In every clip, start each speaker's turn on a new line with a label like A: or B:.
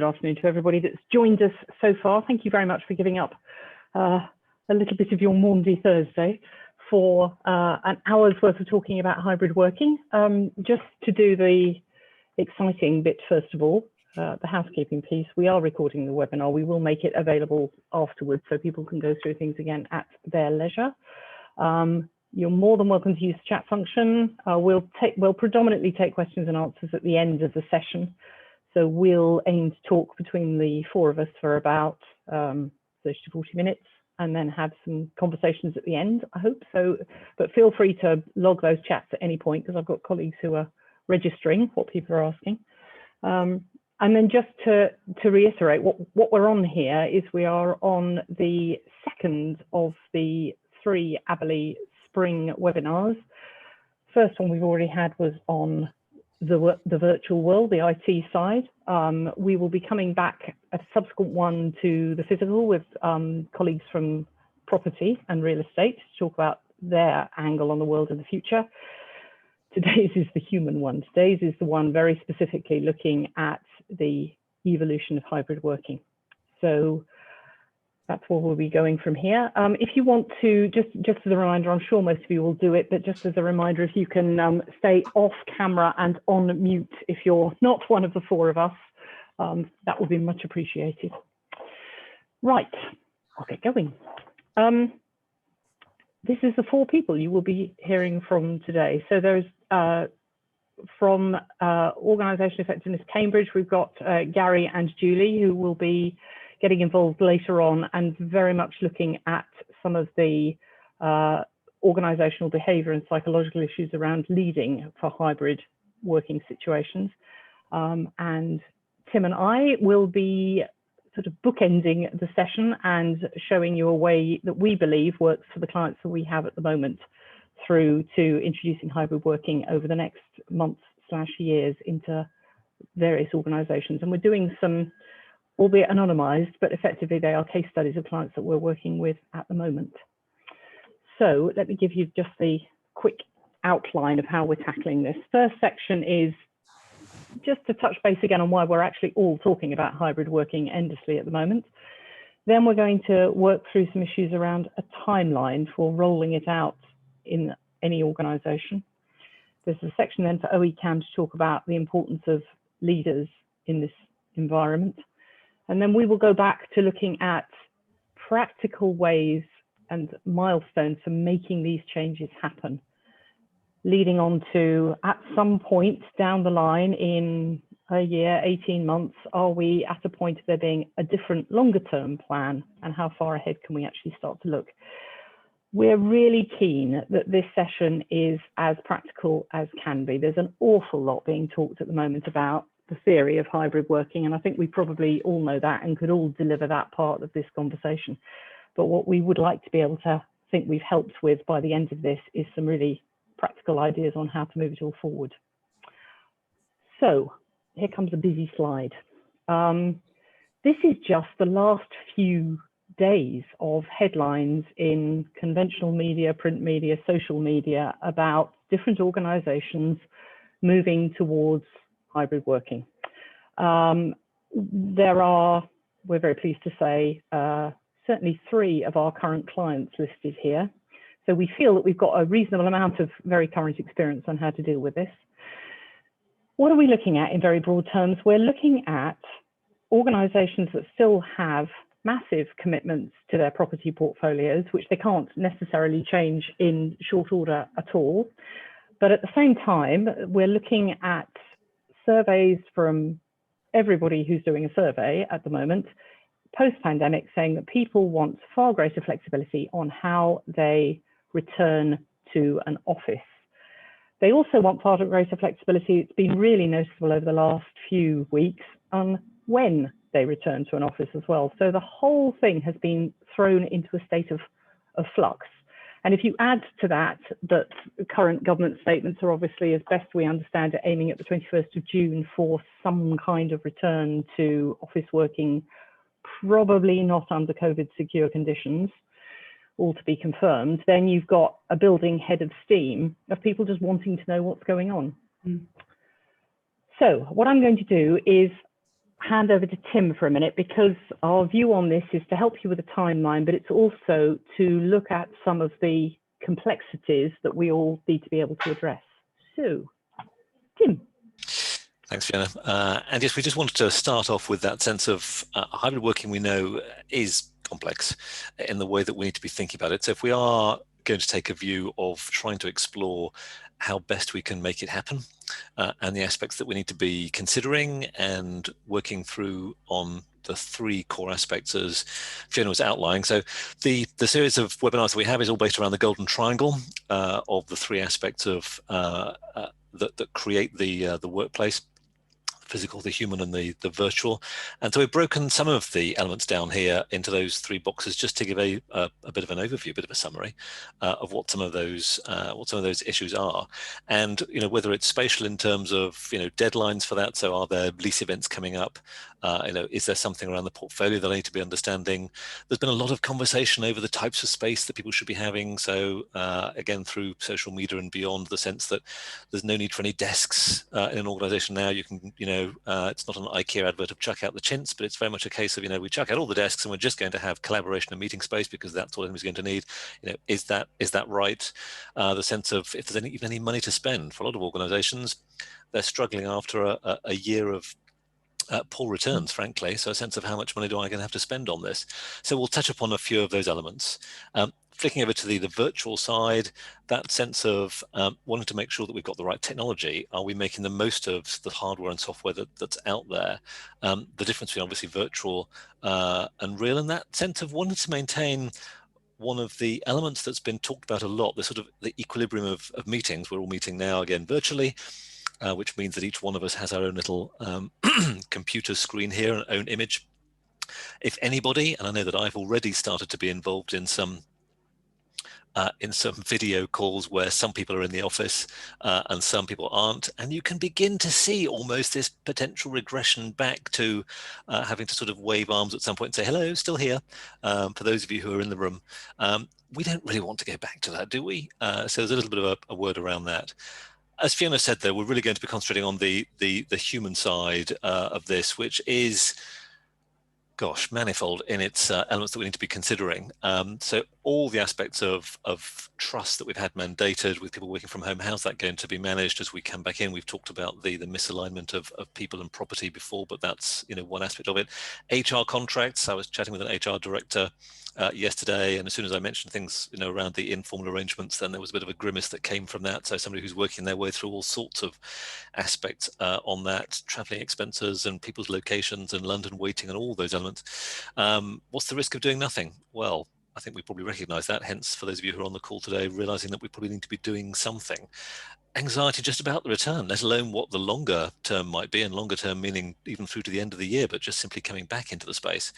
A: Good afternoon to everybody that's joined us so far. Thank you very much for giving up a little bit of your Maundy Thursday for an hour's worth of talking about hybrid working. Just to do the exciting bit first of all, the housekeeping piece, we are recording the webinar. We will make it available afterwards so people can go through things again at their leisure. You're more than welcome to use the chat function. We'll predominantly take questions and answers at the end of the session. So we'll aim to talk between the four of us for about 30 to 40 minutes and then have some conversations at the end, I hope. So, but feel free to log those chats at any point because I've got colleagues who are registering what people are asking. And then just to reiterate, what we're on here is we are on the second of the 3 Aberley spring webinars. First one we've already had was on the virtual world, the IT side. We will be coming back a subsequent one to the physical with colleagues from property and real estate to talk about their angle on the world in the future. Today's is the human one. Today's is the one very specifically looking at the evolution of hybrid working. So that's where we'll be going from here. If you want to, just as a reminder, I'm sure most of you will do it, but just as a reminder, if you can stay off camera and on mute if you're not one of the 4 of us, that would be much appreciated. Right, I'll get going. This is the 4 people you will be hearing from today. So there's from Organisation Effectiveness Cambridge, we've got Gary and Julie, who will be getting involved later on and very much looking at some of the organizational behavior and psychological issues around leading for hybrid working situations. And Tim and I will be sort of bookending the session and showing you a way that we believe works for the clients that we have at the moment through to introducing hybrid working over the next months/years into various organizations. And we're doing some, albeit anonymized, but effectively they are case studies of clients that we're working with at the moment. So let me give you just the quick outline of how we're tackling this. First section is just to touch base again on why we're actually all talking about hybrid working endlessly at the moment. Then we're going to work through some issues around a timeline for rolling it out in any organization. There's a section then for OECAM to talk about the importance of leaders in this environment. And then we will go back to looking at practical ways and milestones for making these changes happen, leading on to, at some point down the line in a year, 18 months, are we at a point of there being a different longer term plan, and how far ahead can we actually start to look? We're really keen that this session is as practical as can be. There's an awful lot being talked at the moment about the theory of hybrid working, and I think we probably all know that and could all deliver that part of this conversation. But what we would like to be able to think we've helped with by the end of this is some really practical ideas on how to move it all forward. So here comes a busy slide. This is just the last few days of headlines in conventional media, print media, social media about different organizations moving towards hybrid working. There are, we're very pleased to say, certainly 3 of our current clients listed here. So we feel that we've got a reasonable amount of very current experience on how to deal with this. What are we looking at in very broad terms? We're looking at organizations that still have massive commitments to their property portfolios, which they can't necessarily change in short order at all. But at the same time, we're looking at surveys from everybody who's doing a survey at the moment, post-pandemic, saying that people want far greater flexibility on how they return to an office. They also want far greater flexibility, it's been really noticeable over the last few weeks, on when they return to an office as well. So the whole thing has been thrown into a state of flux. And if you add to that, that current government statements are obviously, as best we understand it, aiming at the 21st of June for some kind of return to office working, probably not under COVID secure conditions, all to be confirmed, then you've got a building head of steam of people just wanting to know what's going on. So what I'm going to do is hand over to Tim for a minute, because our view on this is to help you with a timeline, but it's also to look at some of the complexities that we all need to be able to address. So, Tim.
B: Thanks, Fiona. And yes, we just wanted to start off with that sense of hybrid working we know is complex in the way that we need to be thinking about it. So if we are going to take a view of trying to explore how best we can make it happen, and the aspects that we need to be considering and working through on the three core aspects as Fiona was outlining. So the series of webinars that we have is all based around the golden triangle of the three aspects of that create the workplace: physical, the human, and the virtual. And so we've broken some of the elements down here into those three boxes just to give a bit of an overview, a bit of a summary of what some of those issues are. And whether it's spatial in terms of deadlines for that. So are there lease events coming up? Is there something around the portfolio that I need to be understanding? There's been a lot of conversation over the types of space that people should be having. So again, through social media and beyond, the sense that there's no need for any desks in an organization now. You can, it's not an IKEA advert of chuck out the chintz, but it's very much a case of, we chuck out all the desks and we're just going to have collaboration and meeting space because that's all anybody's going to need. Is that right? The sense of if there's even any money to spend for a lot of organizations, they're struggling after a year of poor returns, frankly. So a sense of how much money do I going to have to spend on this? So we'll touch upon a few of those elements. Flicking over to the virtual side, that sense of wanting to make sure that we've got the right technology. Are we making the most of the hardware and software that's out there? The difference between obviously virtual and real, and that sense of wanting to maintain one of the elements that's been talked about a lot, the sort of the equilibrium of meetings. We're all meeting now again virtually, which means that each one of us has our own little computer screen here, an own image. If anybody, and I know that I've already started to be involved in some video calls where some people are in the office and some people aren't, and you can begin to see almost this potential regression back to having to sort of wave arms at some point and say, hello, still here, for those of you who are in the room. We don't really want to go back to that, do we? So there's a little bit of a word around that. As Fiona said, though, we're really going to be concentrating on the human side of this, which is, gosh, manifold in its elements that we need to be considering. So all the aspects of trust that we've had mandated with people working from home, how's that going to be managed as we come back in? We've talked about the misalignment of people and property before, but that's one aspect of it. HR contracts. I was chatting with an HR director yesterday, and as soon as I mentioned things around the informal arrangements, then there was a bit of a grimace that came from that. So somebody who's working their way through all sorts of aspects on that, traveling expenses and people's locations and London waiting and all those elements. What's the risk of doing nothing? Well, I think we probably recognize that. Hence, for those of you who are on the call today, realizing that we probably need to be doing something. Anxiety just about the return, let alone what the longer term might be, and longer term meaning even through to the end of the year, but just simply coming back into the space.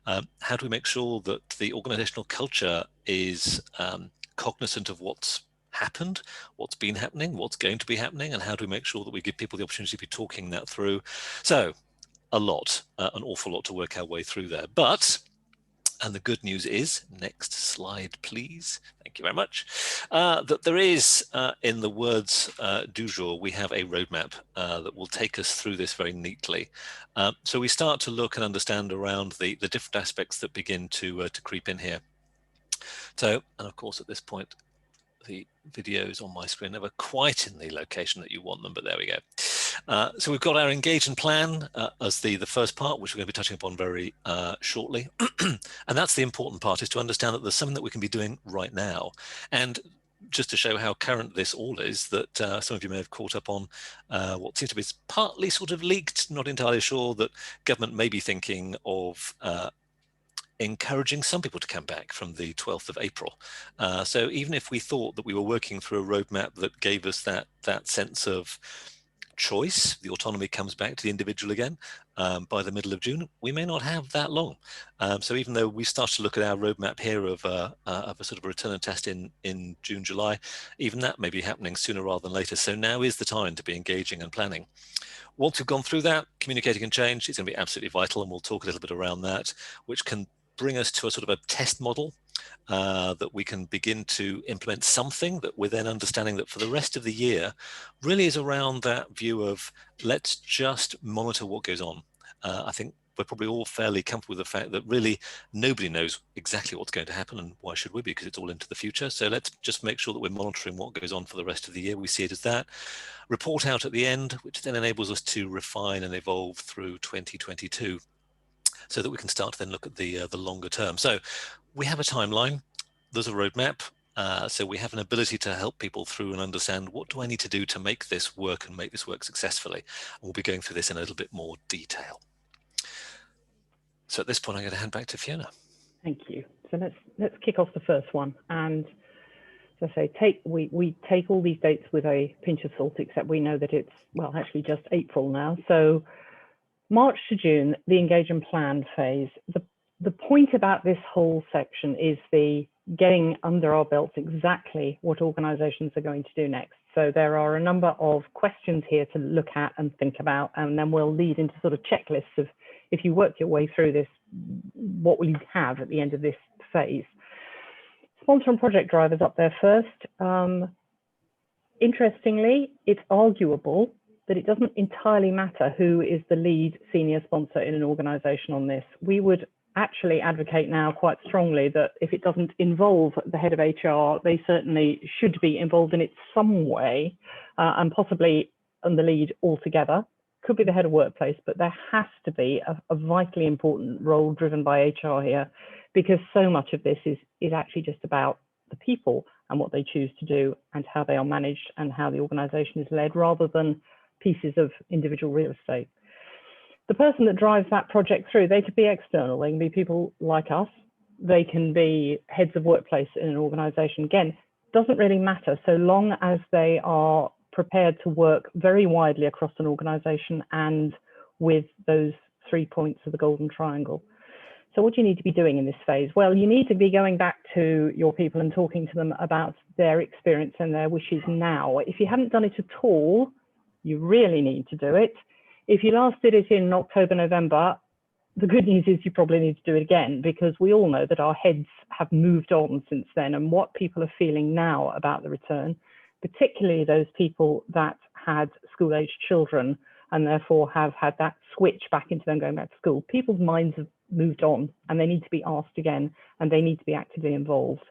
B: How do we make sure that the organizational culture is cognizant of what's happened, what's been happening, what's going to be happening, and how do we make sure that we give people the opportunity to be talking that through? So an awful lot to work our way through there. And the good news is, next slide, please. Thank you very much. That there is, in the words du jour, we have a roadmap that will take us through this very neatly. So we start to look and understand around the different aspects that begin to creep in here. So, and of course, at this point, the videos on my screen never quite in the location that you want them, but there we go. So we've got our engage and plan as the first part, which we're going to be touching upon very shortly. And that's the important part, is to understand that there's something that we can be doing right now. And just to show how current this all is, that some of you may have caught up on what seems to be partly sort of leaked, not entirely sure, that government may be thinking of encouraging some people to come back from the 12th of April. So even if we thought that we were working through a roadmap that gave us that sense of choice, the autonomy comes back to the individual again by the middle of June, we may not have that long. So even though we start to look at our roadmap here of a sort of a return and test in June, July, even that may be happening sooner rather than later. So now is the time to be engaging and planning. Once we've gone through that, communicating and change is going to be absolutely vital, and we'll talk a little bit around that, which can bring us to a sort of a test model that we can begin to implement something that we're then understanding that for the rest of the year really is around that view of let's just monitor what goes on. I think we're probably all fairly comfortable with the fact that really nobody knows exactly what's going to happen, and why should we, because it's all into the future. So let's just make sure that we're monitoring what goes on for the rest of the year. We see it as that. Report out at the end, which then enables us to refine and evolve through 2022, so that we can start to then look at the longer term. So we have a timeline, there's a roadmap. So we have an ability to help people through and understand, what do I need to do to make this work and make this work successfully? And we'll be going through this in a little bit more detail. So at this point, I'm going to hand back to Fiona.
A: Thank you. So let's kick off the first one. And as I say, we take all these dates with a pinch of salt, except we know that it's, well, actually just April now. So March to June, the engage and plan phase. The point about this whole section is the getting under our belts exactly what organizations are going to do next. So there are a number of questions here to look at and think about, and then we'll lead into sort of checklists of, if you work your way through this, what will you have at the end of this phase? Sponsor and project drivers up there first. Interestingly, it's arguable that it doesn't entirely matter who is the lead senior sponsor in an organization on this. We would actually advocate now quite strongly that if it doesn't involve the head of HR, they certainly should be involved in it some way, and possibly on the lead altogether. Could be the head of workplace, but there has to be a vitally important role driven by HR here, because so much of this is actually just about the people and what they choose to do and how they are managed and how the organization is led, rather than pieces of individual real estate. The person that drives that project through, they could be external. They can be people like us. They can be heads of workplace in an organization. Again, doesn't really matter so long as they are prepared to work very widely across an organization and with those 3 points of the golden triangle. So what do you need to be doing in this phase? Well, you need to be going back to your people and talking to them about their experience and their wishes now. If you haven't done it at all, you really need to do it. If you last did it in October, November, the good news is you probably need to do it again, because we all know that our heads have moved on since then, and what people are feeling now about the return, particularly those people that had school-aged children and therefore have had that switch back into them going back to school. People's minds have moved on and they need to be asked again, and they need to be actively involved.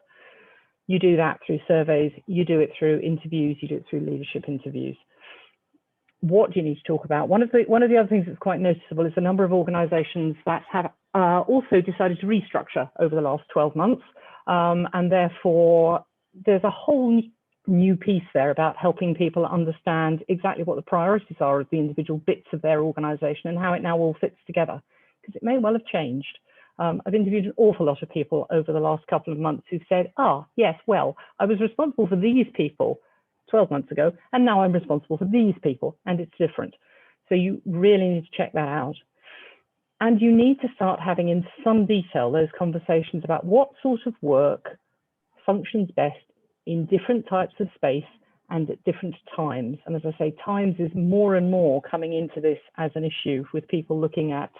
A: You do that through surveys, you do it through interviews, you do it through leadership interviews. What do you need to talk about? One of the other things that's quite noticeable is the number of organizations that have also decided to restructure over the last 12 months. And therefore, there's a whole new piece there about helping people understand exactly what the priorities are of the individual bits of their organization and how it now all fits together, because it may well have changed. I've interviewed an awful lot of people over the last couple of months who've said, yes, well, I was responsible for these people 12 months ago, and now I'm responsible for these people, and it's different. So you really need to check that out. And you need to start having in some detail those conversations about what sort of work functions best in different types of space and at different times. And as I say, times is more and more coming into this as an issue, with people looking at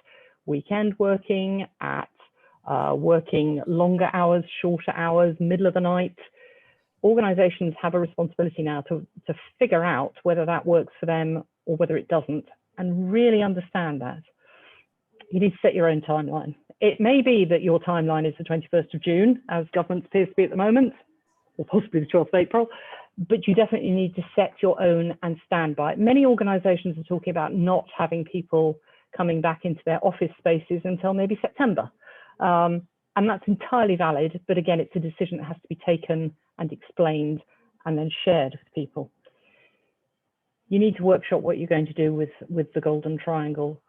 A: weekend working, at working longer hours, shorter hours, middle of the night. Organizations have a responsibility now to figure out whether that works for them or whether it doesn't, and really understand that. You need to set your own timeline. It may be that your timeline is the 21st of June, as government appears to be at the moment, or possibly the 12th of April, but you definitely need to set your own and stand by it. Many organizations are talking about not having people coming back into their office spaces until maybe September. And that's entirely valid, but again, it's a decision that has to be taken and explained and then shared with people. You need to workshop what you're going to do with the golden triangle.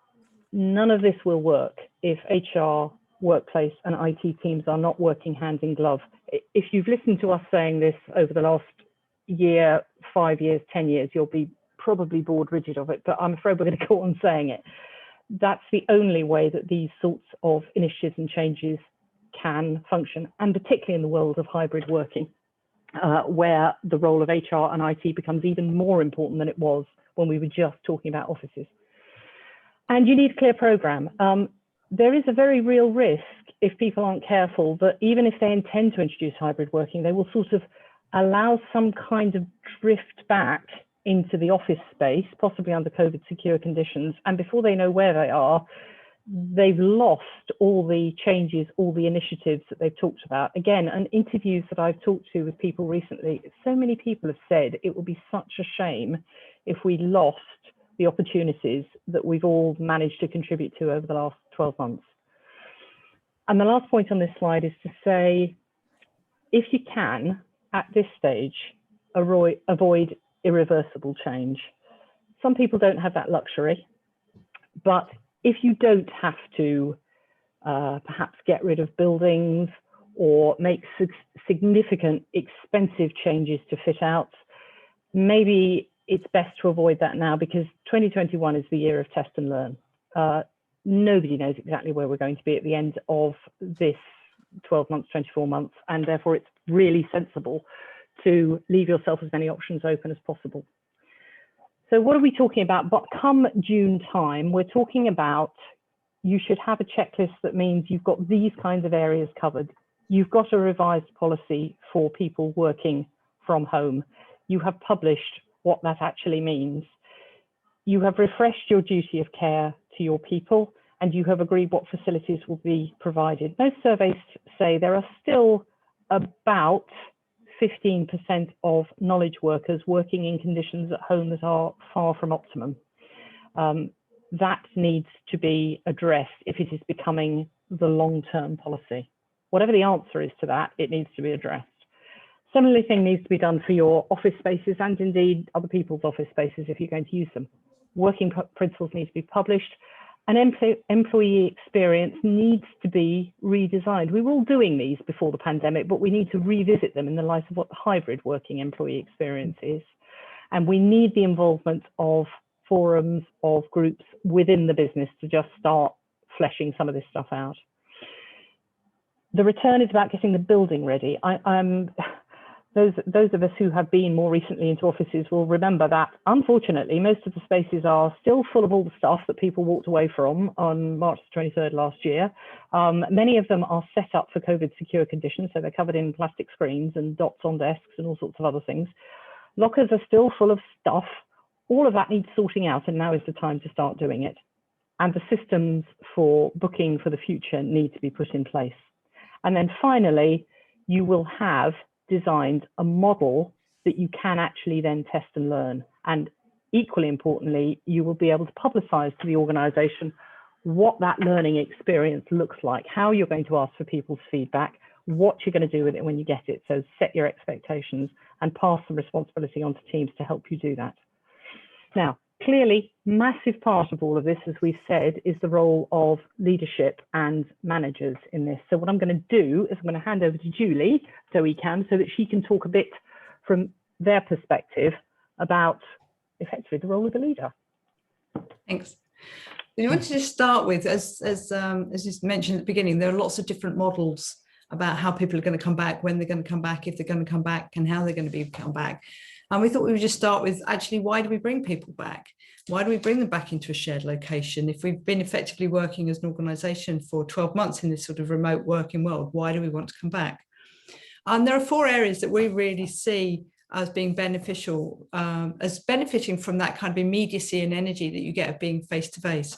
A: None of this will work if HR, workplace and IT teams are not working hand in glove. If you've listened to us saying this over the last year, 5 years, 10 years, you'll be probably bored rigid of it, but I'm afraid we're going to go on saying it. That's the only way that these sorts of initiatives and changes can function, and particularly in the world of hybrid working, where the role of HR and IT becomes even more important than it was when we were just talking about offices. And you need a clear program. There is a very real risk, if people aren't careful, that even if they intend to introduce hybrid working, they will sort of allow some kind of drift back into the office space, possibly under COVID secure conditions, and before they know where they are, they've lost all the changes, all the initiatives that they've talked about. Again, in interviews that I've talked to with people recently, so many people have said it would be such a shame if we lost the opportunities that we've all managed to contribute to over the last 12 months. And the last point on this slide is to say, if you can, at this stage, avoid irreversible change. Some people don't have that luxury, but if you don't have to perhaps get rid of buildings or make significant expensive changes to fit out, maybe it's best to avoid that now, because 2021 is the year of test and learn. Nobody knows exactly where we're going to be at the end of this 12 months, 24 months, and therefore it's really sensible to leave yourself as many options open as possible. So what are we talking about? But come June time, we're talking about you should have a checklist that means you've got these kinds of areas covered. You've got a revised policy for people working from home. You have published what that actually means. You have refreshed your duty of care to your people, and you have agreed what facilities will be provided. Most surveys say there are still about 15% of knowledge workers working in conditions at home that are far from optimum. That needs to be addressed if it is becoming the long-term policy. Whatever the answer is to that, it needs to be addressed. Similarly, thing needs to be done for your office spaces and indeed other people's office spaces if you're going to use them. Working principles need to be published. An employee experience needs to be redesigned. We were all doing these before the pandemic, but we need to revisit them in the light of what the hybrid working employee experience is. And we need the involvement of forums, of groups within the business to just start fleshing some of this stuff out. The return is about getting the building ready. Those of us who have been more recently into offices will remember that, unfortunately, most of the spaces are still full of all the stuff that people walked away from on March 23rd last year. Many of them are set up for COVID secure conditions, so they're covered in plastic screens and dots on desks and all sorts of other things. Lockers are still full of stuff. All of that needs sorting out, and now is the time to start doing it. And the systems for booking for the future need to be put in place. And then finally, you will have designed a model that you can actually then test and learn. And equally importantly, you will be able to publicize to the organization what that learning experience looks like, how you're going to ask for people's feedback, what you're going to do with it when you get it. So set your expectations and pass some responsibility onto teams to help you do that. Now, clearly, massive part of all of this, as we've said, is the role of leadership and managers in this. So what I'm going to do is I'm going to hand over to Julie, so that she can talk a bit from their perspective about effectively the role of the leader.
C: Thanks. I wanted to start with, as you mentioned at the beginning, there are lots of different models about how people are going to come back, when they're going to come back, if they're going to come back, and how they're going to come back. And we thought we would just start with, actually, why do we bring people back? Why do we bring them back into a shared location? If we've been effectively working as an organisation for 12 months in this sort of remote working world, why do we want to come back? And there are 4 areas that we really see as being beneficial, as benefiting from that kind of immediacy and energy that you get of being face-to-face.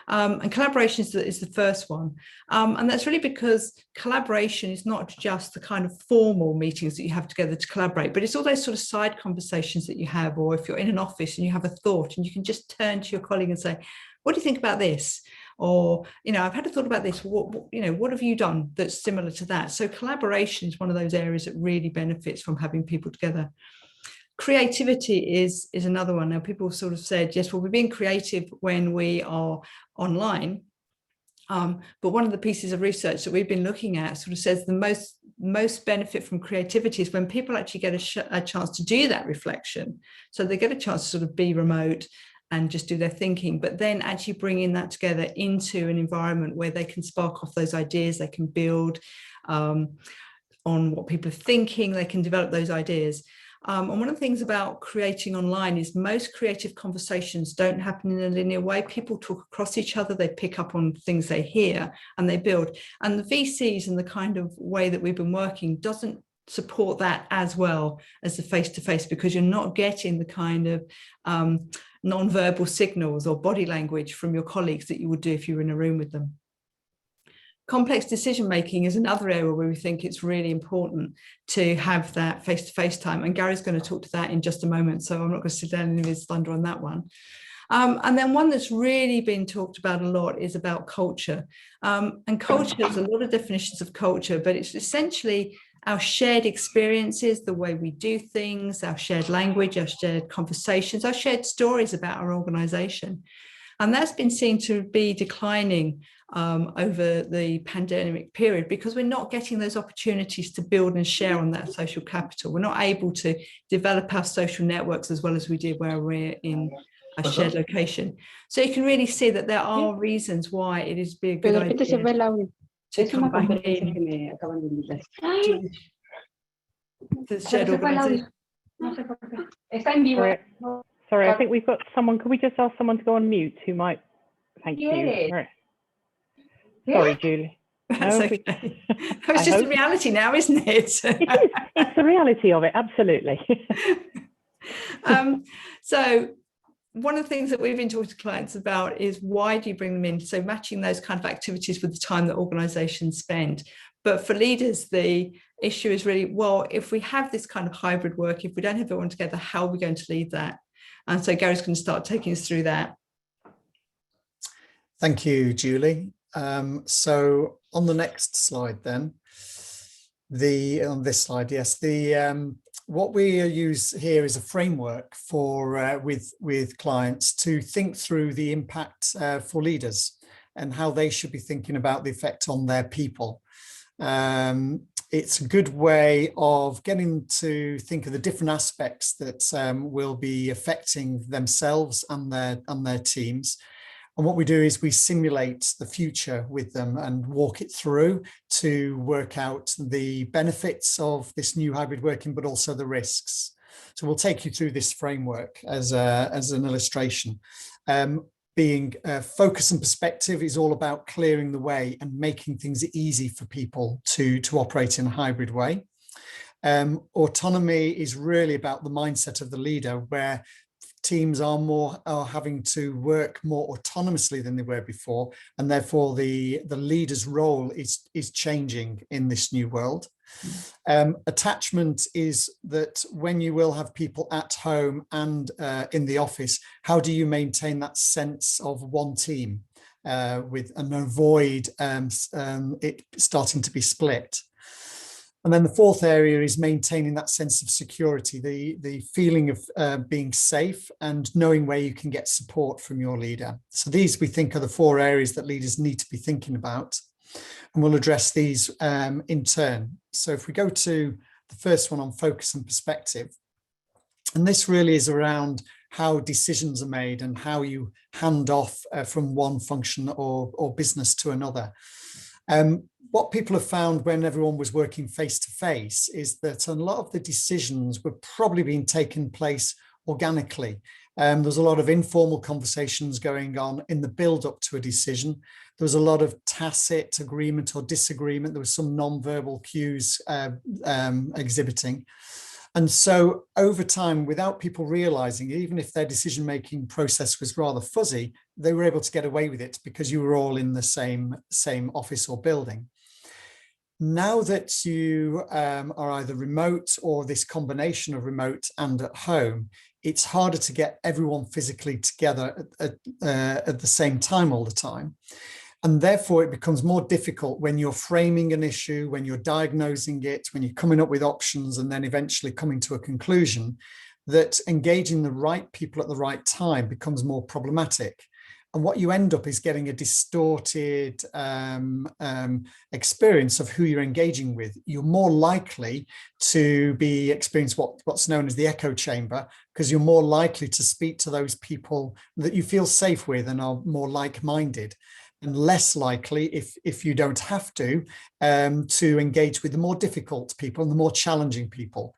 C: And collaboration is the first one. And that's really because collaboration is not just the kind of formal meetings that you have together to collaborate, but it's all those sort of side conversations that you have, or if you're in an office and you have a thought and you can just turn to your colleague and say, what do you think about this? Or, I've had a thought about this. What have you done that's similar to that? So collaboration is one of those areas that really benefits from having people together. Creativity is another one. Now, people sort of said, yes, well, we're being creative when we are online. But one of the pieces of research that we've been looking at sort of says the most benefit from creativity is when people actually get a chance to do that reflection. So they get a chance to sort of be remote and just do their thinking, but then actually bringing that together into an environment where they can spark off those ideas, they can build on what people are thinking, they can develop those ideas. And one of the things about creating online is most creative conversations don't happen in a linear way. People talk across each other, they pick up on things they hear and they build. And the VCs and the kind of way that we've been working doesn't support that as well as the face-to-face, because you're not getting the kind of non-verbal signals or body language from your colleagues that you would do if you were in a room with them. Complex decision making is another area where we think it's really important to have that face-to-face time, and Gary's going to talk to that in just a moment, so I'm not going to sit down in his thunder on that one. And then one that's really been talked about a lot is about culture. And culture, there's a lot of definitions of culture, but it's essentially our shared experiences, the way we do things, our shared language, our shared conversations, our shared stories about our organisation. And that's been seen to be declining over the pandemic period, because we're not getting those opportunities to build and share on that social capital. We're not able to develop our social networks as well as we did where we're in a shared location. So you can really see that there are reasons why it is be a good idea to come back in the shared organisation.
A: Sorry, I think we've got someone. Could we just ask someone to go on mute who might? Thank you. Right. Sorry, Julie.
C: That's okay. It's just a reality now, isn't it?
A: It is. It's the reality of it, absolutely.
C: So one of the things that we've been talking to clients about is, why do you bring them in? So matching those kind of activities with the time that organisations spend. But for leaders, the issue is really, well, if we have this kind of hybrid work, if we don't have everyone together, how are we going to lead that? And so Gary's going to start taking us through that.
D: Thank you, Julie. So on the next slide then, on this slide, yes, what we use here is a framework for with clients to think through the impact for leaders and how they should be thinking about the effect on their people. It's a good way of getting to think of the different aspects that will be affecting themselves and their teams. And what we do is we simulate the future with them and walk it through to work out the benefits of this new hybrid working, but also the risks. So we'll take you through this framework as an illustration. Being focus and perspective is all about clearing the way and making things easy for people to operate in a hybrid way. Autonomy is really about the mindset of the leader, where teams are having to work more autonomously than they were before, and therefore the leader's role is changing in this new world. Attachment is that when you will have people at home and in the office, how do you maintain that sense of one team and avoid it starting to be split? And then the fourth area is maintaining that sense of security, the feeling of being safe and knowing where you can get support from your leader. So these, we think, are the four areas that leaders need to be thinking about. And we'll address these in turn. So if we go to the first one on focus and perspective, and this really is around how decisions are made and how you hand off from one function or business to another. What people have found when everyone was working face to face is that a lot of the decisions were probably being taken place organically. There's a lot of informal conversations going on in the build up to a decision. There was a lot of tacit agreement or disagreement. There was some non-verbal cues exhibiting. And so over time, without people realizing, even if their decision-making process was rather fuzzy, they were able to get away with it because you were all in the same office or building. Now that you are either remote or this combination of remote and at home, it's harder to get everyone physically together at the same time all the time. And therefore, it becomes more difficult when you're framing an issue, when you're diagnosing it, when you're coming up with options and then eventually coming to a conclusion, that engaging the right people at the right time becomes more problematic. And what you end up is getting a distorted experience of who you're engaging with. You're more likely to be experience what's known as the echo chamber, because you're more likely to speak to those people that you feel safe with and are more like-minded, and less likely, if you don't have to engage with the more difficult people and the more challenging people.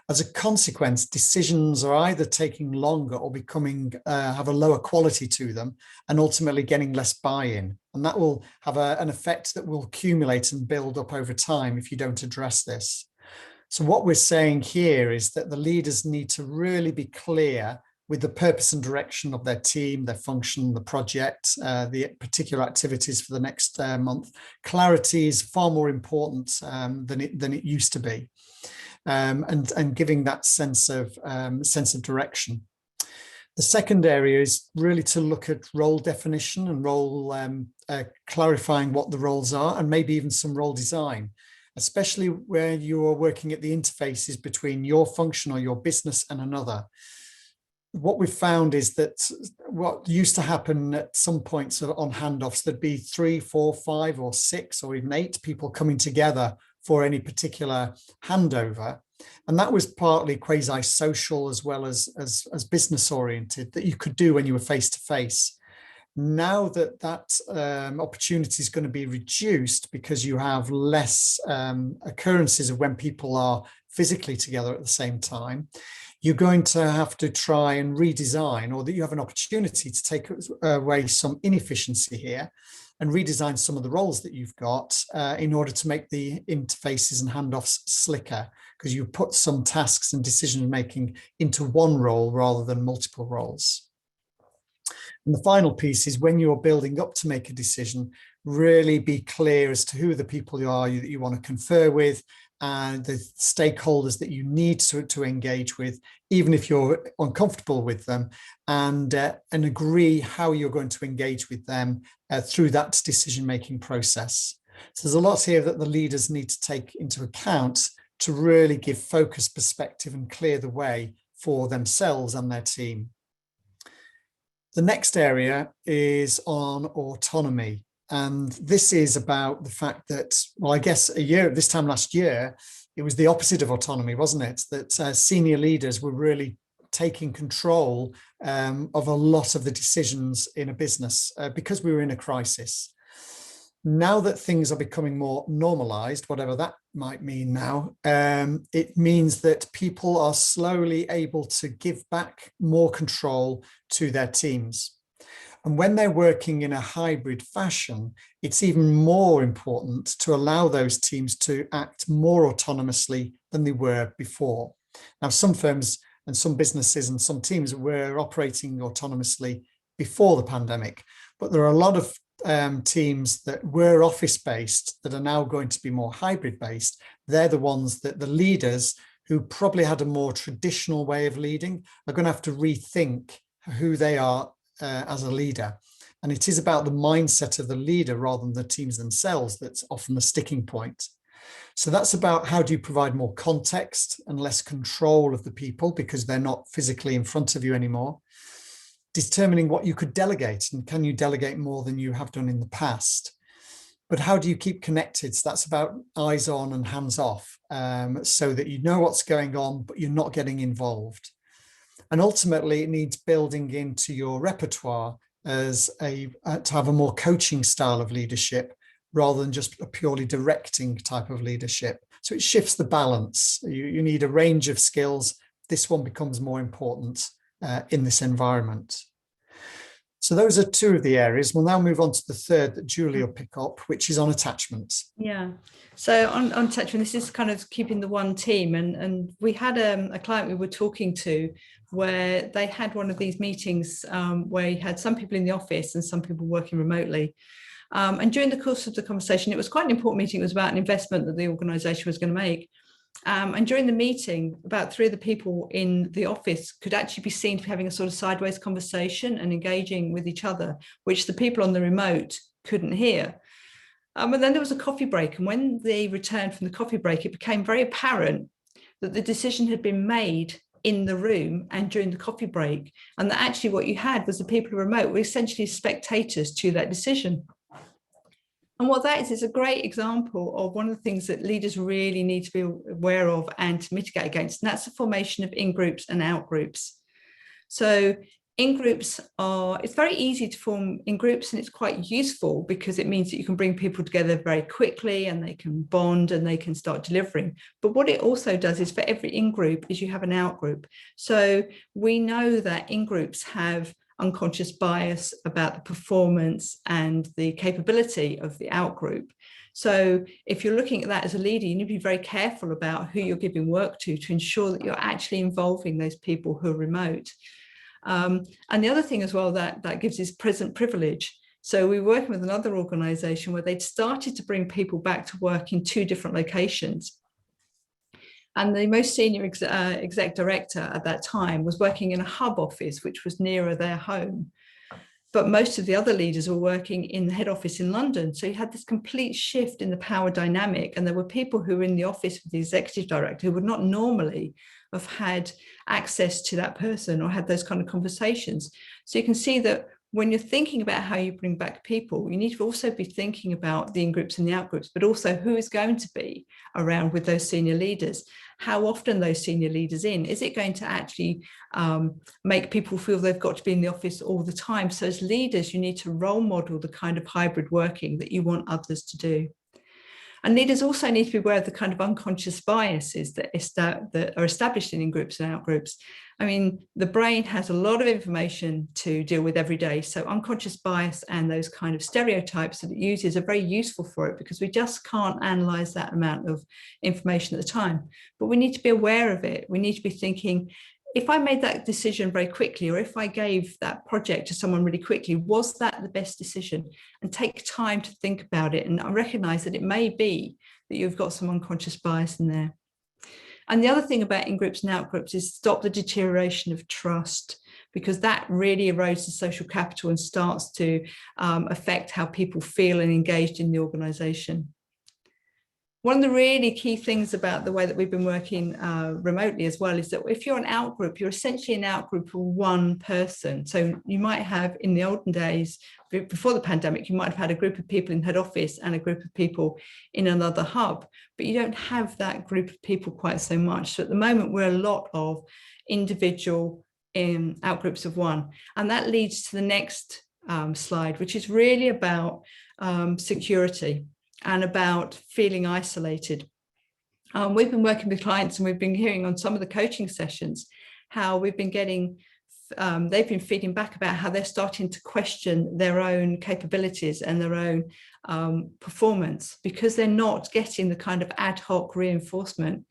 D: As a consequence, decisions are either taking longer or becoming have a lower quality to them, and ultimately getting less buy-in. And that will have an effect that will accumulate and build up over time if you don't address this. So what we're saying here is that the leaders need to really be clear with the purpose and direction of their team, their function, the project, the particular activities for the next month. Clarity is far more important than it used to be, and giving that sense of direction. The second area is really to look at role definition and role clarifying what the roles are, and maybe even some role design, especially where you are working at the interfaces between your function or your business and another. What we've found is that what used to happen at some points on handoffs, there'd be 3, 4, 5 or 6 or even 8 people coming together for any particular handover. And that was partly quasi-social as well as business oriented, that you could do when you were face to face. Now that opportunity is going to be reduced because you have less occurrences of when people are physically together at the same time, you're going to have to try and redesign, or that you have an opportunity to take away some inefficiency here and redesign some of the roles that you've got in order to make the interfaces and handoffs slicker, because you put some tasks and decision making into one role rather than multiple roles. And the final piece is, when you're building up to make a decision, really be clear as to who the people that you want to confer with, and the stakeholders that you need to engage with, even if you're uncomfortable with them, and agree how you're going to engage with them through that decision-making process. So there's a lot here that the leaders need to take into account to really give focus, perspective, and clear the way for themselves and their team. The next area is on autonomy. And this is about the fact that, well, I guess this time last year, it was the opposite of autonomy, wasn't it? That senior leaders were really taking control of a lot of the decisions in a business because we were in a crisis. Now that things are becoming more normalized, whatever that might mean now, it means that people are slowly able to give back more control to their teams. And when they're working in a hybrid fashion, it's even more important to allow those teams to act more autonomously than they were before. Now, some firms and some businesses and some teams were operating autonomously before the pandemic, but there are a lot of teams that were office-based that are now going to be more hybrid-based. They're the ones that the leaders who probably had a more traditional way of leading are going to have to rethink who they are as a leader. And it is about the mindset of the leader rather than the teams themselves that's often the sticking point. So that's about, how do you provide more context and less control of the people because they're not physically in front of you anymore. Determining what you could delegate, and can you delegate more than you have done in the past. But how do you keep connected? So that's about eyes on and hands off, so that you know what's going on, but you're not getting involved. And ultimately, it needs building into your repertoire as to have a more coaching style of leadership rather than just a purely directing type of leadership. So it shifts the balance. You need a range of skills. This one becomes more important in this environment. So those are two of the areas. We'll now move on to the third that Julie will pick up, which is on attachment.
C: Yeah. So on attachment, this is kind of keeping the one team. And we had a client we were talking to where they had one of these meetings where you had some people in the office and some people working remotely. And during the course of the conversation, it was quite an important meeting. It was about an investment that the organisation was going to make. And during the meeting, about 3 of the people in the office could actually be seen to be having a sort of sideways conversation and engaging with each other, which the people on the remote couldn't hear. And then there was a coffee break. And when they returned from the coffee break, it became very apparent that the decision had been made in the room and during the coffee break. And that actually what you had was the people remote were essentially spectators to that decision. And what that is a great example of one of the things that leaders really need to be aware of and to mitigate against, and that's the formation of in-groups and out-groups. So in-groups it's very easy to form in-groups, and it's quite useful because it means that you can bring people together very quickly and they can bond and they can start delivering. But what it also does is for every in-group is you have an out-group. So we know that in-groups have unconscious bias about the performance and the capability of the outgroup. So if you're looking at that as a leader, you need to be very careful about who you're giving work to ensure that you're actually involving those people who are remote. And the other thing as well that gives is present privilege. So we were working with another organisation where they'd started to bring people back to work in 2 different locations. And the most senior exec director at that time was working in a hub office, which was nearer their home. But most of the other leaders were working in the head office in London. So you had this complete shift in the power dynamic. And there were people who were in the office with the executive director who would not normally have had access to that person or had those kind of conversations. So you can see that when you're thinking about how you bring back people, you need to also be thinking about the in-groups and the out-groups, but also who is going to be around with those senior leaders. How often those senior leaders in? Is it going to actually make people feel they've got to be in the office all the time? So as leaders, you need to role model the kind of hybrid working that you want others to do. And leaders also need to be aware of the kind of unconscious biases that are established in groups and out groups. I mean, the brain has a lot of information to deal with every day. So unconscious bias and those kind of stereotypes that it uses are very useful for it because we just can't analyze that amount of information at the time. But we need to be aware of it. We need to be thinking, if I made that decision very quickly, or if I gave that project to someone really quickly, was that the best decision? And take time to think about it and recognize that it may be that you've got some unconscious bias in there. And the other thing about in-groups and out-groups is stop the deterioration of trust, because that really erodes the social capital and starts to affect how people feel and engaged in the organization. One of the really key things about the way that we've been working remotely as well is that if you're an out-group, you're essentially an out-group of one person. So you might have, in the olden days, before the pandemic, you might have had a group of people in head office and a group of people in another hub, but you don't have that group of people quite so much. So at the moment, we're a lot of individual out-groups of one. And that leads to the next slide, which is really about security and about feeling isolated. We've been working with clients and we've been hearing on some of the coaching sessions how we've been getting, they've been feeding back about how they're starting to question their own capabilities and their own performance because they're not getting the kind of ad hoc reinforcement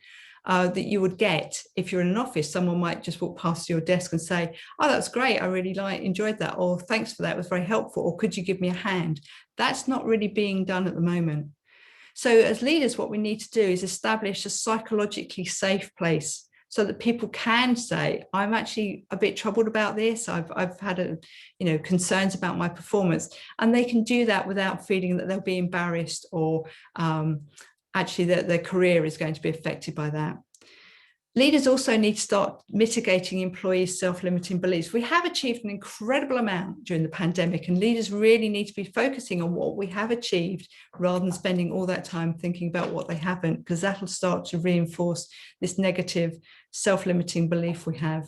C: that you would get if you're in an office. Someone might just walk past your desk and say, oh, that's great, I really enjoyed that, or thanks for that, it was very helpful, or could you give me a hand? That's not really being done at the moment. So as leaders, what we need to do is establish a psychologically safe place so that people can say, I'm actually a bit troubled about this, I've had concerns about my performance, and they can do that without feeling that they'll be embarrassed or actually that their career is going to be affected by that. Leaders also need to start mitigating employees' self-limiting beliefs. We have achieved an incredible amount during the pandemic, and leaders really need to be focusing on what we have achieved rather than spending all that time thinking about what they haven't, because that'll start to reinforce this negative self-limiting belief we have.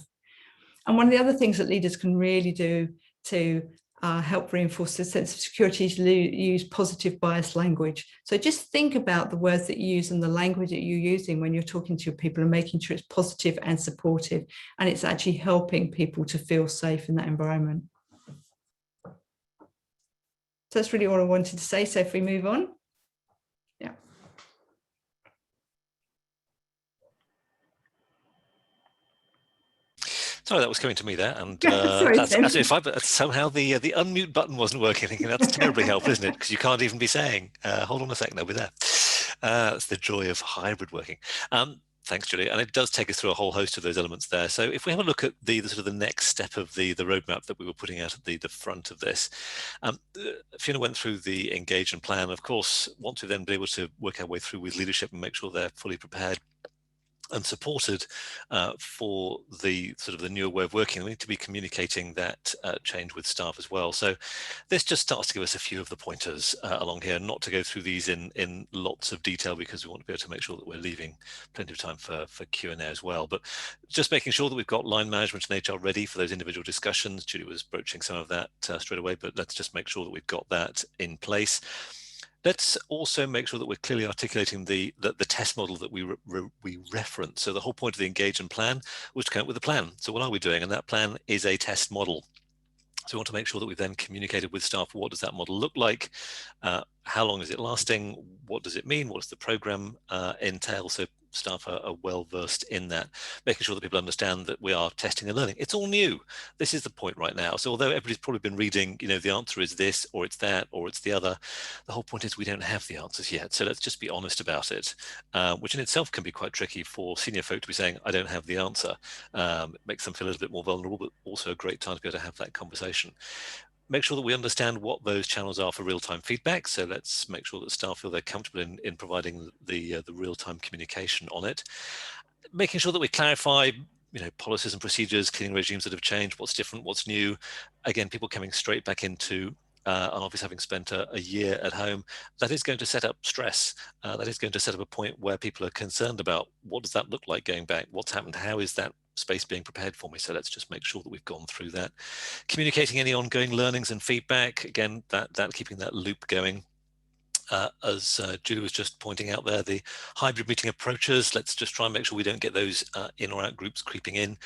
C: And one of the other things that leaders can really do to help reinforce the sense of security is use positive bias language. So just think about the words that you use and the language that you're using when you're talking to your people and making sure it's positive and supportive, and it's actually helping people to feel safe in that environment. So that's really all I wanted to say. So if we move on. Yeah.
B: Sorry, that was coming to me there, and
C: Sorry,
B: that's absolutely fine. But somehow the unmute button wasn't working. Thinking that's terribly helpful, isn't it? Because you can't even be saying, "Hold on a second, I'll be there." That's the joy of hybrid working. Thanks, Julie. And it does take us through a whole host of those elements there. So if we have a look at the sort of the next step of the roadmap that we were putting out at the front of this, Fiona went through the engage and plan. Of course, want to then be able to work our way through with leadership and make sure they're fully prepared and supported for the sort of the newer way of working. We need to be communicating that change with staff as well. So this just starts to give us a few of the pointers along here, not to go through these in lots of detail because we want to be able to make sure that we're leaving plenty of time for Q&A as well. But just making sure that we've got line management and HR ready for those individual discussions. Julie was broaching some of that straight away, but let's just make sure that we've got that in place. Let's also make sure that we're clearly articulating the test model that we reference. So the whole point of the engage and plan was to come up with a plan. So what are we doing? And that plan is a test model. So we want to make sure that we've then communicated with staff, what does that model look like? How long is it lasting? What does it mean? What does the program entail? So staff are well versed in that, making sure that people understand that we are testing and learning. It's all new. This is the point right now. So although everybody's probably been reading, you know, the answer is this, or it's that, or it's the other, the whole point is we don't have the answers yet. So let's just be honest about it, which in itself can be quite tricky for senior folk to be saying, I don't have the answer. It makes them feel a little bit more vulnerable, but also a great time to be able to have that conversation. Make sure that we understand what those channels are for real-time feedback. So let's make sure that staff feel they're comfortable in providing the real-time communication on it. Making sure that we clarify, you know, policies and procedures, cleaning regimes that have changed, what's different, what's new. Again, people coming straight back into an office having spent a year at home, that is going to set up stress. That is going to set up a point where people are concerned about what does that look like going back, what's happened, how is that space being prepared for me. So let's just make sure that we've gone through that. Communicating any ongoing learnings and feedback, again, that keeping that loop going. As Julie was just pointing out there, the hybrid meeting approaches, let's just try and make sure we don't get those in or out groups creeping in.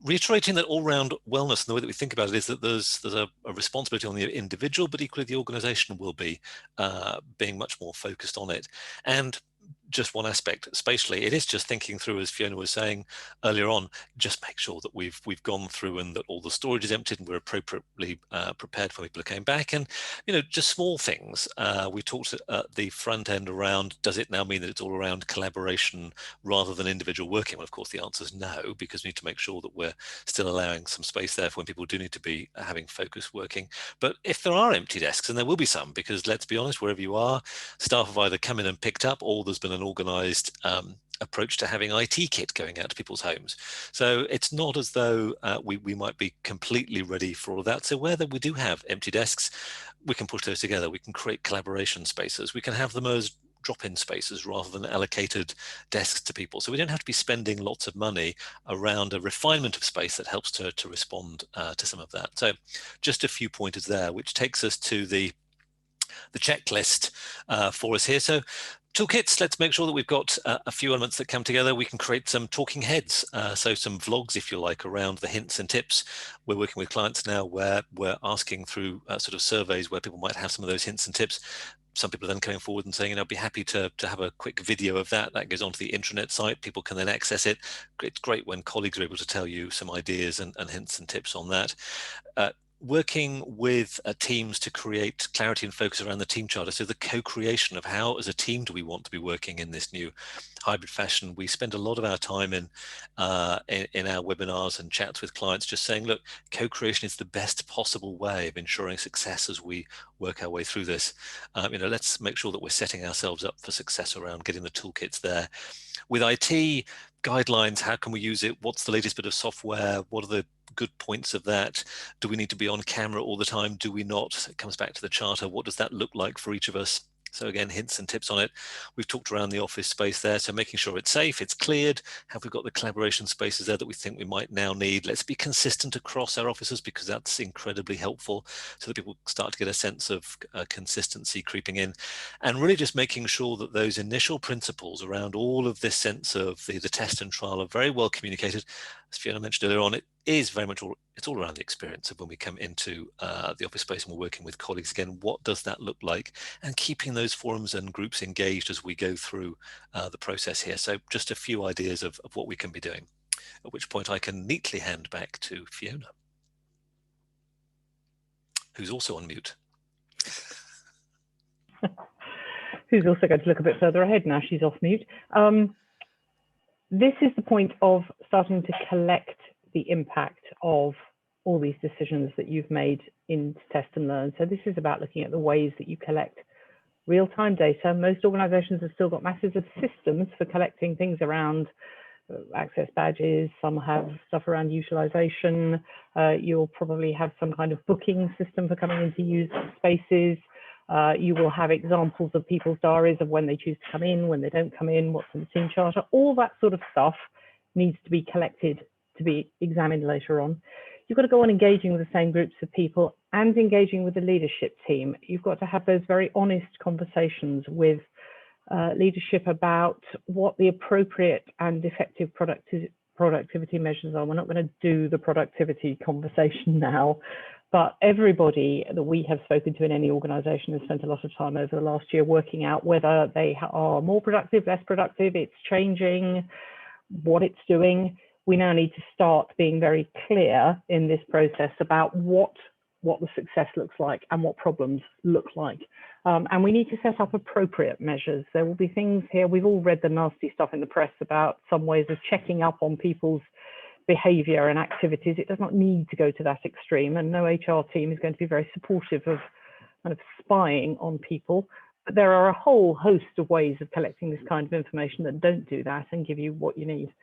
B: Reiterating that all-round wellness, and the way that we think about it is that there's a responsibility on the individual, but equally the organisation will be being much more focused on it. And just one aspect spatially, it is just thinking through, as Fiona was saying earlier on, just make sure that we've gone through and that all the storage is emptied and we're appropriately prepared for people who came back. And, you know, just small things. We talked at the front end around, does it now mean that it's all around collaboration rather than individual working? Well, of course, the answer is no, because we need to make sure that we're still allowing some space there for when people do need to be having focused working. But if there are empty desks, and there will be some, because let's be honest, wherever you are, staff have either come in and picked up, or there's been an organised approach to having IT kit going out to people's homes. So it's not as though we might be completely ready for all of that. So where we do have empty desks, we can push those together. We can create collaboration spaces. We can have them as drop-in spaces rather than allocated desks to people. So we don't have to be spending lots of money around a refinement of space that helps to respond to some of that. So just a few pointers there, which takes us to the checklist for us here. So toolkits, let's make sure that we've got a few elements that come together. We can create some talking heads, so some vlogs, if you like, around the hints and tips. We're working with clients now where we're asking through sort of surveys where people might have some of those hints and tips. Some people are then coming forward and saying, you know, I'd be happy to have a quick video of that. That goes onto the intranet site. People can then access it. It's great when colleagues are able to tell you some ideas and hints and tips on that. Working with teams to create clarity and focus around the team charter. So the co-creation of how as a team do we want to be working in this new hybrid fashion. We spend a lot of our time in our webinars and chats with clients just saying, look, co-creation is the best possible way of ensuring success as we work our way through this. You know, let's make sure that we're setting ourselves up for success around getting the toolkits there. With IT guidelines, how can we use it? What's the latest bit of software? What are the good points of that? Do we need to be on camera all the time? Do we not? It comes back to the charter. What does that look like for each of us? So again, hints and tips on it. We've talked around the office space there. So making sure it's safe, it's cleared. Have we got the collaboration spaces there that we think we might now need? Let's be consistent across our offices because that's incredibly helpful so that people start to get a sense of consistency creeping in. And really just making sure that those initial principles around all of this sense of the test and trial are very well communicated. As Fiona mentioned earlier on, it is very much it's all around the experience of when we come into the office space and we're working with colleagues again, what does that look like? And keeping those forums and groups engaged as we go through the process here. So just a few ideas of what we can be doing, at which point I can neatly hand back to Fiona, who's also on mute.
A: Who's also going to look a bit further ahead now she's off mute. This is the point of starting to collect the impact of all these decisions that you've made in test and learn. So this is about looking at the ways that you collect real-time data. Most organizations have still got masses of systems for collecting things around access badges. Some have stuff around utilization. You'll probably have some kind of booking system for coming into use spaces. You will have examples of people's diaries of when they choose to come in, when they don't come in, what's in the team charter. All that sort of stuff needs to be collected to be examined later on. You've got to go on engaging with the same groups of people and engaging with the leadership team. You've got to have those very honest conversations with leadership about what the appropriate and effective productivity measures are. We're not going to do the productivity conversation now, but everybody that we have spoken to in any organisation has spent a lot of time over the last year working out whether they are more productive, less productive, it's changing, what it's doing. We now need to start being very clear in this process about what the success looks like and what problems look like. And we need to set up appropriate measures. There will be things here, we've all read the nasty stuff in the press about some ways of checking up on people's behaviour and activities. It does not need to go to that extreme, and no HR team is going to be very supportive of kind of spying on people. But there are a whole host of ways of collecting this kind of information that don't do that and give you what you need.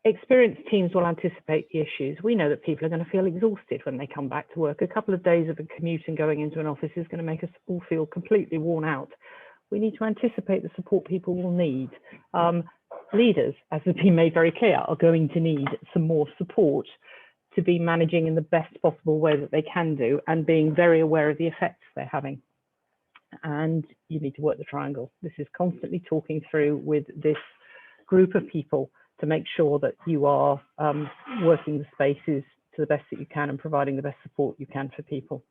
A: Experienced teams will anticipate the issues. We know that people are going to feel exhausted when they come back to work. A couple of days of a commute and going into an office is going to make us all feel completely worn out. We need to anticipate the support people will need. Leaders, as has been made very clear, are going to need some more support to be managing in the best possible way that they can do and being very aware of the effects they're having. And you need to work the triangle. This is constantly talking through with this group of people to make sure that you are working the spaces to the best that you can and providing the best support you can for people.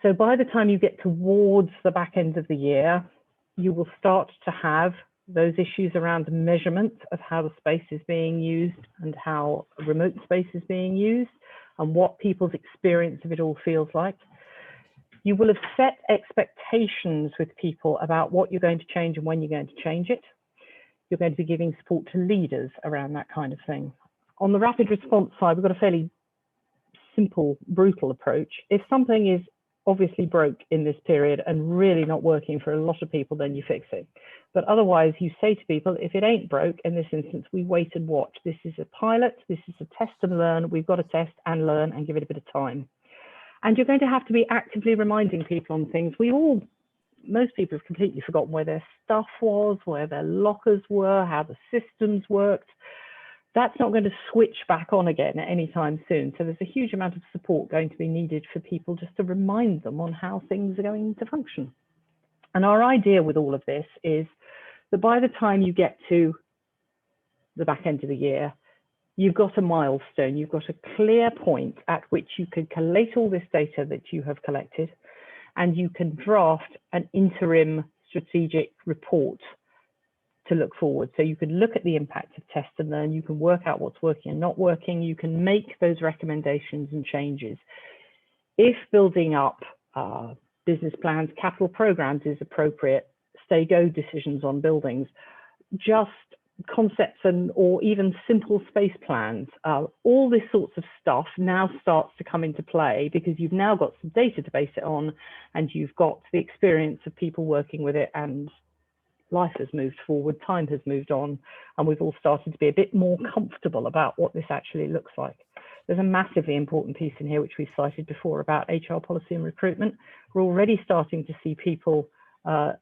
A: So by the time you get towards the back end of the year, you will start to have those issues around measurement of how the space is being used and how remote space is being used and what people's experience of it all feels like. You will have set expectations with people about what you're going to change and when you're going to change it. You're going to be giving support to leaders around that kind of thing. On the rapid response side, we've got a fairly simple, brutal approach. If something is obviously broke in this period and really not working for a lot of people, then you fix it. But otherwise, you say to people, if it ain't broke, in this instance, we wait and watch. This is a pilot, this is a test and learn. We've got to test and learn and give it a bit of time. And you're going to have to be actively reminding people on things. Most people have completely forgotten where their stuff was, where their lockers were, how the systems worked. That's not going to switch back on again at any time soon. So there's a huge amount of support going to be needed for people just to remind them on how things are going to function. And our idea with all of this is that by the time you get to the back end of the year, you've got a milestone, you've got a clear point at which you can collate all this data that you have collected, and you can draft an interim strategic report to look forward. So you can look at the impact of test and learn, you can work out what's working and not working, you can make those recommendations and changes. If building up business plans, capital programs is appropriate, stay-go decisions on buildings, just concepts or even simple space plans, all this sorts of stuff now starts to come into play because you've now got some data to base it on and you've got the experience of people working with it, and life has moved forward, time has moved on, and we've all started to be a bit more comfortable about what this actually looks like. There's a massively important piece in here which we've cited before about HR policy and recruitment. We're already starting to see people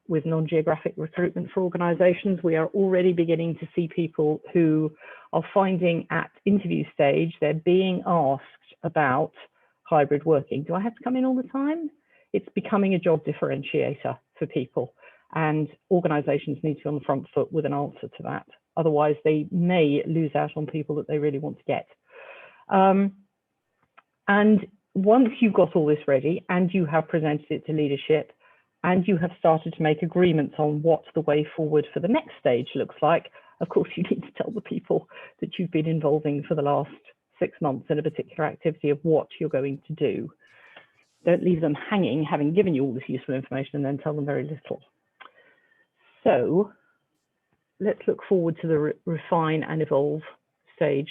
A: with non-geographic recruitment for organisations. We are already beginning to see people who are finding at interview stage they're being asked about hybrid working. Do I have to come in all the time? It's becoming a job differentiator for people, and organisations need to be on the front foot with an answer to that. Otherwise, they may lose out on people that they really want to get. And once you've got all this ready and you have presented it to leadership, and you have started to make agreements on what the way forward for the next stage looks like, of course, you need to tell the people that you've been involving for the last 6 months in a particular activity of what you're going to do. Don't leave them hanging, having given you all this useful information, and then tell them very little. So let's look forward to the refine and evolve stage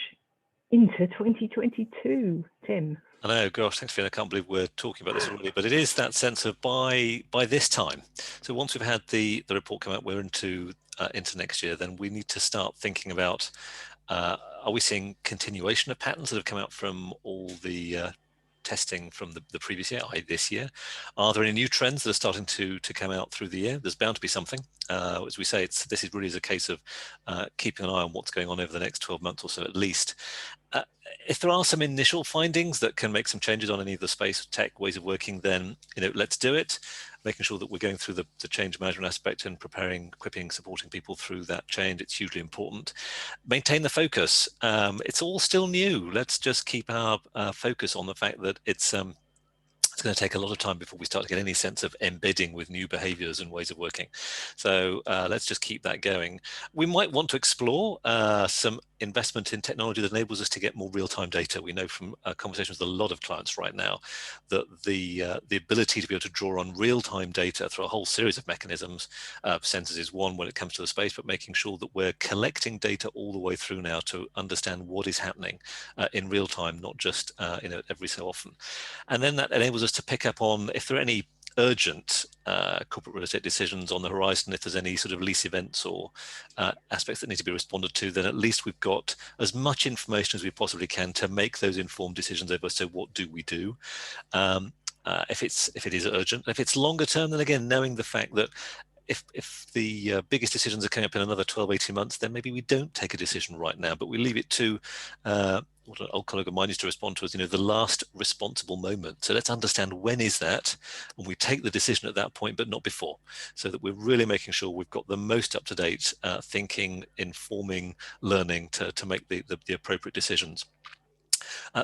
A: into 2022, Tim.
B: I know, gosh, thanks, Fiona. I can't believe we're talking about this already, but it is that sense of by this time. So once we've had the report come out, we're into next year, then we need to start thinking about, are we seeing continuation of patterns that have come out from all the testing from the previous year, i.e. this year? Are there any new trends that are starting to come out through the year? There's bound to be something. As we say, this is really a case of keeping an eye on what's going on over the next 12 months or so at least. If there are some initial findings that can make some changes on any of the space, tech, ways of working, then let's do it. making sure that we're going through the change management aspect and preparing, equipping, supporting people through that change. It's hugely important. Maintain the focus. It's all still new. Let's just keep our focus on the fact that it's going to take a lot of time before we start to get any sense of embedding with new behaviors and ways of working. So let's just keep that going. We might want to explore some investment in technology that enables us to get more real-time data. We know from conversations with a lot of clients right now that the ability to be able to draw on real-time data through a whole series of mechanisms, sensors is one when it comes to the space, but making sure that we're collecting data all the way through now to understand what is happening in real time, not just every so often. And then that enables us to pick up on if there are any urgent corporate real estate decisions on the horizon, if there's any sort of lease events or aspects that need to be responded to, then at least we've got as much information as we possibly can to make those informed decisions over. So what do we do? If it is urgent, if it's longer term, then again, knowing the fact that if the biggest decisions are coming up in another 12, 18 months, then maybe we don't take a decision right now, but we leave it to what an old colleague of mine used to respond to as, the last responsible moment. So let's understand when is that, and we take the decision at that point, but not before, so that we're really making sure we've got the most up-to-date thinking, informing, learning to make the appropriate decisions.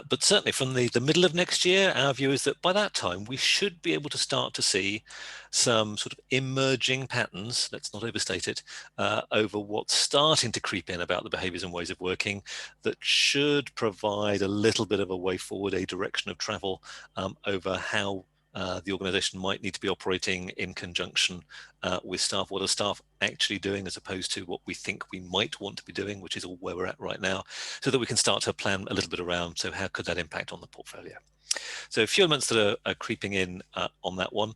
B: But certainly from the middle of next year, our view is that by that time, we should be able to start to see some sort of emerging patterns, let's not overstate it, over what's starting to creep in about the behaviors and ways of working that should provide a little bit of a way forward, a direction of travel over how the organization might need to be operating in conjunction with staff. What are staff actually doing as opposed to what we think we might want to be doing, which is all where we're at right now, so that we can start to plan a little bit around, so how could that impact on the portfolio? So a few elements that are creeping in on that one.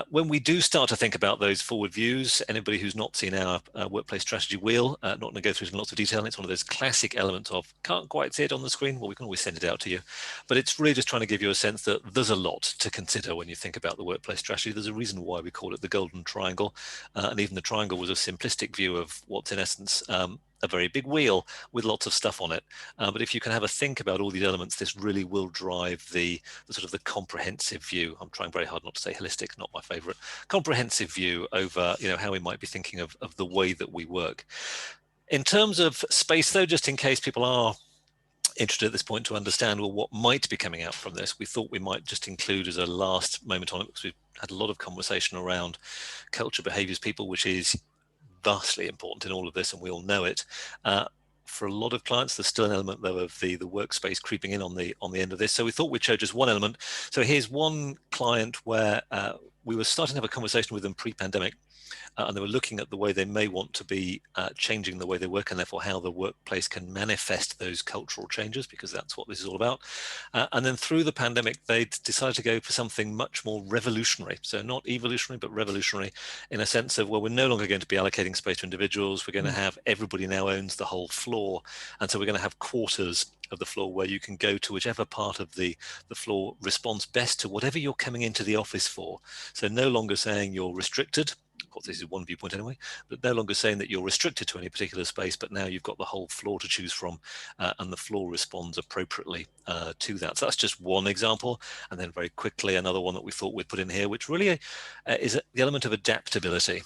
B: When we do start to think about those forward views, anybody who's not seen our workplace strategy wheel, not going to go through in lots of detail, and it's one of those classic elements of, can't quite see it on the screen, well, we can always send it out to you. But it's really just trying to give you a sense that there's a lot to consider when you think about the workplace strategy. There's a reason why we call it the golden triangle. And even the triangle was a simplistic view of what's in essence a very big wheel with lots of stuff on it. But if you can have a think about all these elements, this really will drive the sort of the comprehensive view. I'm trying very hard not to say holistic, not my favorite. Comprehensive view over how we might be thinking of the way that we work. In terms of space though, just in case people are interested at this point to understand, well, what might be coming out from this, we thought we might just include as a last moment on it, because we've had a lot of conversation around culture, behaviors, people, which is vastly important in all of this, and we all know it. For a lot of clients, there's still an element though of the workspace creeping in on the end of this. So we thought we'd show just one element. So here's one client where we were starting to have a conversation with them pre-pandemic, and they were looking at the way they may want to be changing the way they work, and therefore how the workplace can manifest those cultural changes, because that's what this is all about. And then through the pandemic, they decided to go for something much more revolutionary. So not evolutionary, but revolutionary, in a sense of, well, we're no longer going to be allocating space to individuals. We're going to have, everybody now owns the whole floor. And so we're going to have quarters of the floor where you can go to whichever part of the floor responds best to whatever you're coming into the office for. So no longer saying you're restricted. Of course, this is one viewpoint anyway, but no longer saying that you're restricted to any particular space, but now you've got the whole floor to choose from, and the floor responds appropriately to that. So that's just one example. And then very quickly, another one that we thought we'd put in here, which really is the element of adaptability.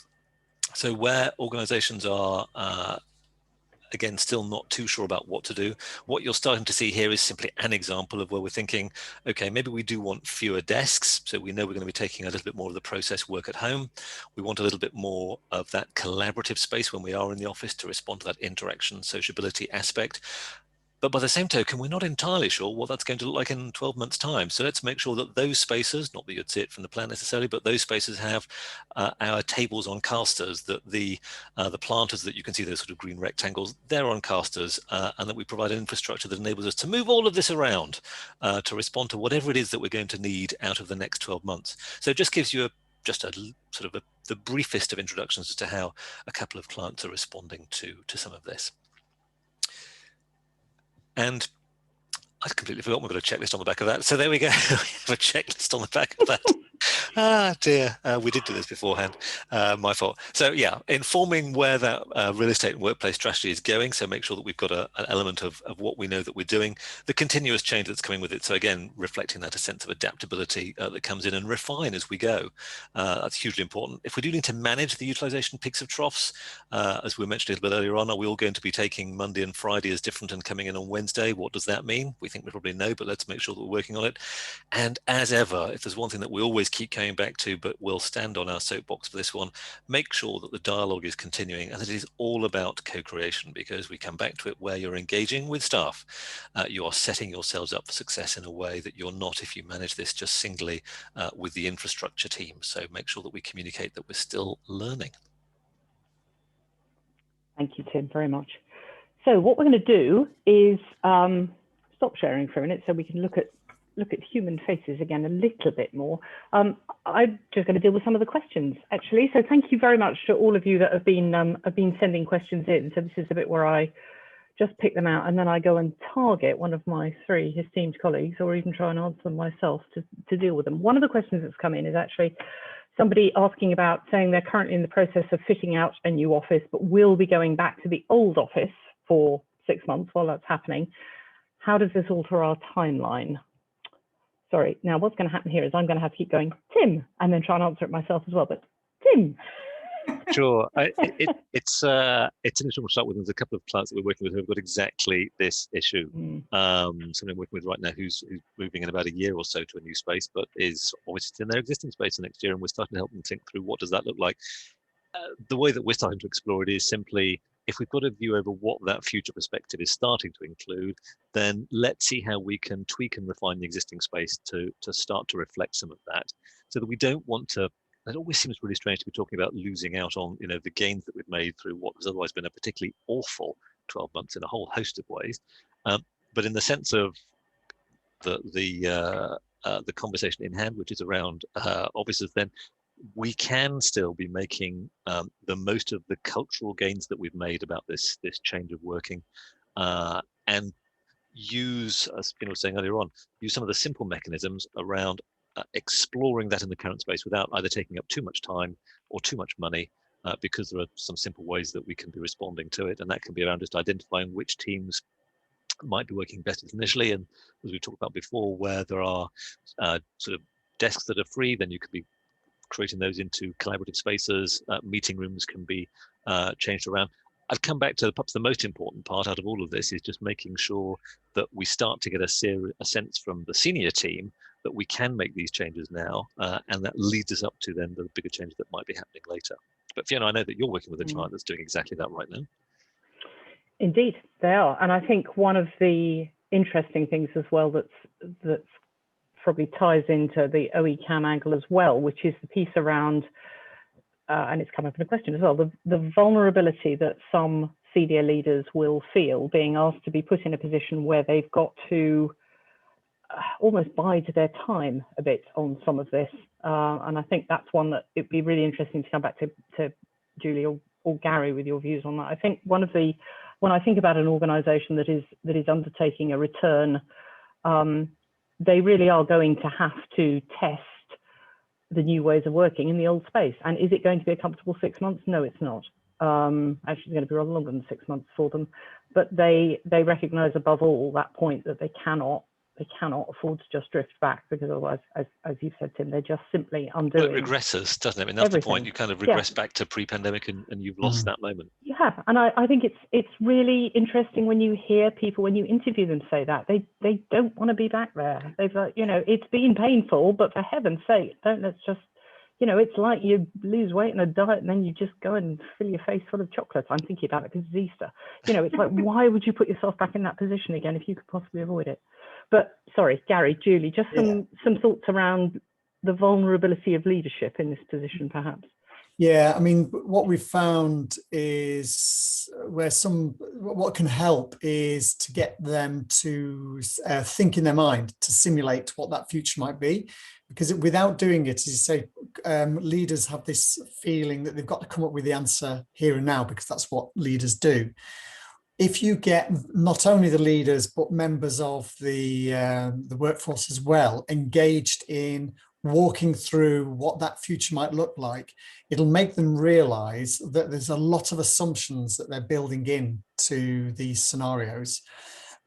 B: So where organizations are again, still not too sure about what to do. What you're starting to see here is simply an example of where we're thinking, okay, maybe we do want fewer desks. So we know we're going to be taking a little bit more of the process work at home. We want a little bit more of that collaborative space when we are in the office to respond to that interaction, sociability aspect. But by the same token, we're not entirely sure what that's going to look like in 12 months' time. So let's make sure that those spaces, not that you'd see it from the plan necessarily, but those spaces have our tables on casters, that the planters that you can see, those sort of green rectangles, they're on casters, and that we provide an infrastructure that enables us to move all of this around to respond to whatever it is that we're going to need out of the next 12 months. So it just gives you the briefest of introductions as to how a couple of clients are responding to some of this. And I completely forgot we've got a checklist on the back of that. So there we go. We have a checklist on the back of that. Ah, dear. We did do this beforehand. My fault. So yeah, informing where that real estate and workplace strategy is going. So make sure that we've got an element of what we know that we're doing, the continuous change that's coming with it. So again, reflecting that a sense of adaptability that comes in, and refine as we go. That's hugely important. If we do need to manage the utilization peaks of troughs, as we mentioned a little bit earlier on, are we all going to be taking Monday and Friday as different and coming in on Wednesday? What does that mean? We think we probably know, but let's make sure that we're working on it. And as ever, if there's one thing that we always keep coming back to, but we'll stand on our soapbox for this one, make sure that the dialogue is continuing and that it is all about co-creation, because we come back to it where you're engaging with staff. You are setting yourselves up for success in a way that you're not if you manage this just singly with the infrastructure team. So make sure that we communicate that we're still learning.
A: Thank you, Tim, very much. So what we're going to do is stop sharing for a minute so we can look at human faces again a little bit more. I'm just going to deal with some of the questions, actually. So thank you very much to all of you that have been sending questions in. So this is the bit where I just pick them out and then I go and target one of my 3 esteemed colleagues, or even try and answer them myself to deal with them. One of the questions that's come in is actually somebody asking about saying they're currently in the process of fitting out a new office, but will be going back to the old office for 6 months while that's happening. How does this alter our timeline? Sorry, now what's going to happen here is I'm going to have to keep going, Tim, and then try and answer it myself as well. But Tim.
B: Sure. It's an issue we'll start with. There's a couple of clients that we're working with who have got exactly this issue. Somebody I'm working with right now who's moving in about a year or so to a new space, but is obviously in their existing space the next year, and we're starting to help them think through what does that look like. The way that we're starting to explore it is simply, if we've got a view over what that future perspective is starting to include, then let's see how we can tweak and refine the existing space to start to reflect some of that, so that we don't want to. It always seems really strange to be talking about losing out on, the gains that we've made through what has otherwise been a particularly awful 12 months in a whole host of ways. But in the sense of the conversation in hand, which is around offices, then we can still be making the most of the cultural gains that we've made about this change of working, and use, as Fiona was saying earlier on, use some of the simple mechanisms around exploring that in the current space without either taking up too much time or too much money, because there are some simple ways that we can be responding to it, and that can be around just identifying which teams might be working better initially, and as we talked about before, where there are sort of desks that are free, then you could be creating those into collaborative spaces. Meeting rooms can be changed around. I've come back to perhaps the most important part out of all of this is just making sure that we start to get a sense from the senior team that we can make these changes now, and that leads us up to then the bigger changes that might be happening later. But Fiona, I know that you're working with a client that's doing exactly that right now.
A: Indeed, they are. And I think one of the interesting things as well that's probably ties into the OECAM angle as well, which is the piece around, and it's come up in a question as well, the vulnerability that some senior leaders will feel being asked to be put in a position where they've got to almost bide their time a bit on some of this. And I think that's one that it'd be really interesting to come back to Julie or Gary with your views on that. I think when I think about an organisation that is undertaking a return, they really are going to have to test the new ways of working in the old space. And is it going to be a comfortable 6 months? No, it's not. Actually, it's going to be rather longer than 6 months for them. But they recognise above all that point that they cannot afford to just drift back, because otherwise, as you've said, Tim, they're just simply undoing.
B: Well, it regresses, doesn't it? I mean, that's everything. The point. You kind of regress back to pre-pandemic, and you've lost that moment. You have,
A: and I think it's really interesting when you hear people, when you interview them, say that they don't want to be back there. They've it's been painful, but for heaven's sake, let's just. It's like you lose weight in a diet and then you just go and fill your face full of chocolate. I'm thinking about it because it's Easter. It's like, why would you put yourself back in that position again if you could possibly avoid it? But sorry, Gary, Julie, just some thoughts around the vulnerability of leadership in this position, perhaps.
D: Yeah, I mean, what we've found is what can help is to get them to think in their mind, to simulate what that future might be. Because without doing it, as you say, leaders have this feeling that they've got to come up with the answer here and now, because that's what leaders do. If you get not only the leaders, but members of the workforce as well, engaged in walking through what that future might look like, it'll make them realize that there's a lot of assumptions that they're building in to these scenarios.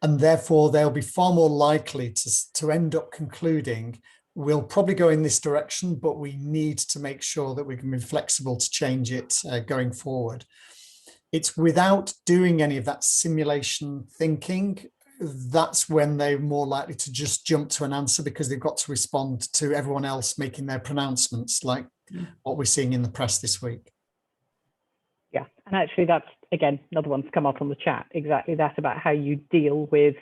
D: And therefore, they'll be far more likely to end up concluding, we'll probably go in this direction, but we need to make sure that we can be flexible to change it going forward. It's without doing any of that simulation thinking, that's when they're more likely to just jump to an answer because they've got to respond to everyone else making their pronouncements, like what we're seeing in the press this week.
A: Yeah, and actually that's, again, another one's come up on the chat, exactly that, about how you deal with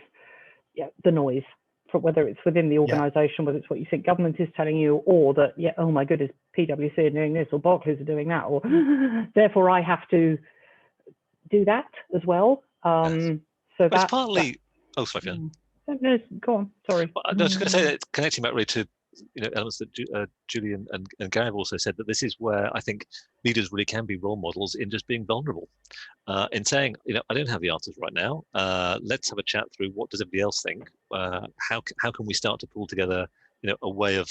A: the noise, for whether it's within the organisation, whether it's what you think government is telling you, or that, oh my goodness, PwC are doing this, or Barclays are doing that, or therefore I have to do that as well.
B: Yes.
A: So
B: that's partly... Oh, sorry,
A: no, go on, sorry.
B: Well, I was going to say that, connecting back really to elements that Julie and Gary have also said, that this is where I think leaders really can be role models in just being vulnerable, in saying, I don't have the answers right now. Let's have a chat through, what does everybody else think? How can we start to pull together a way of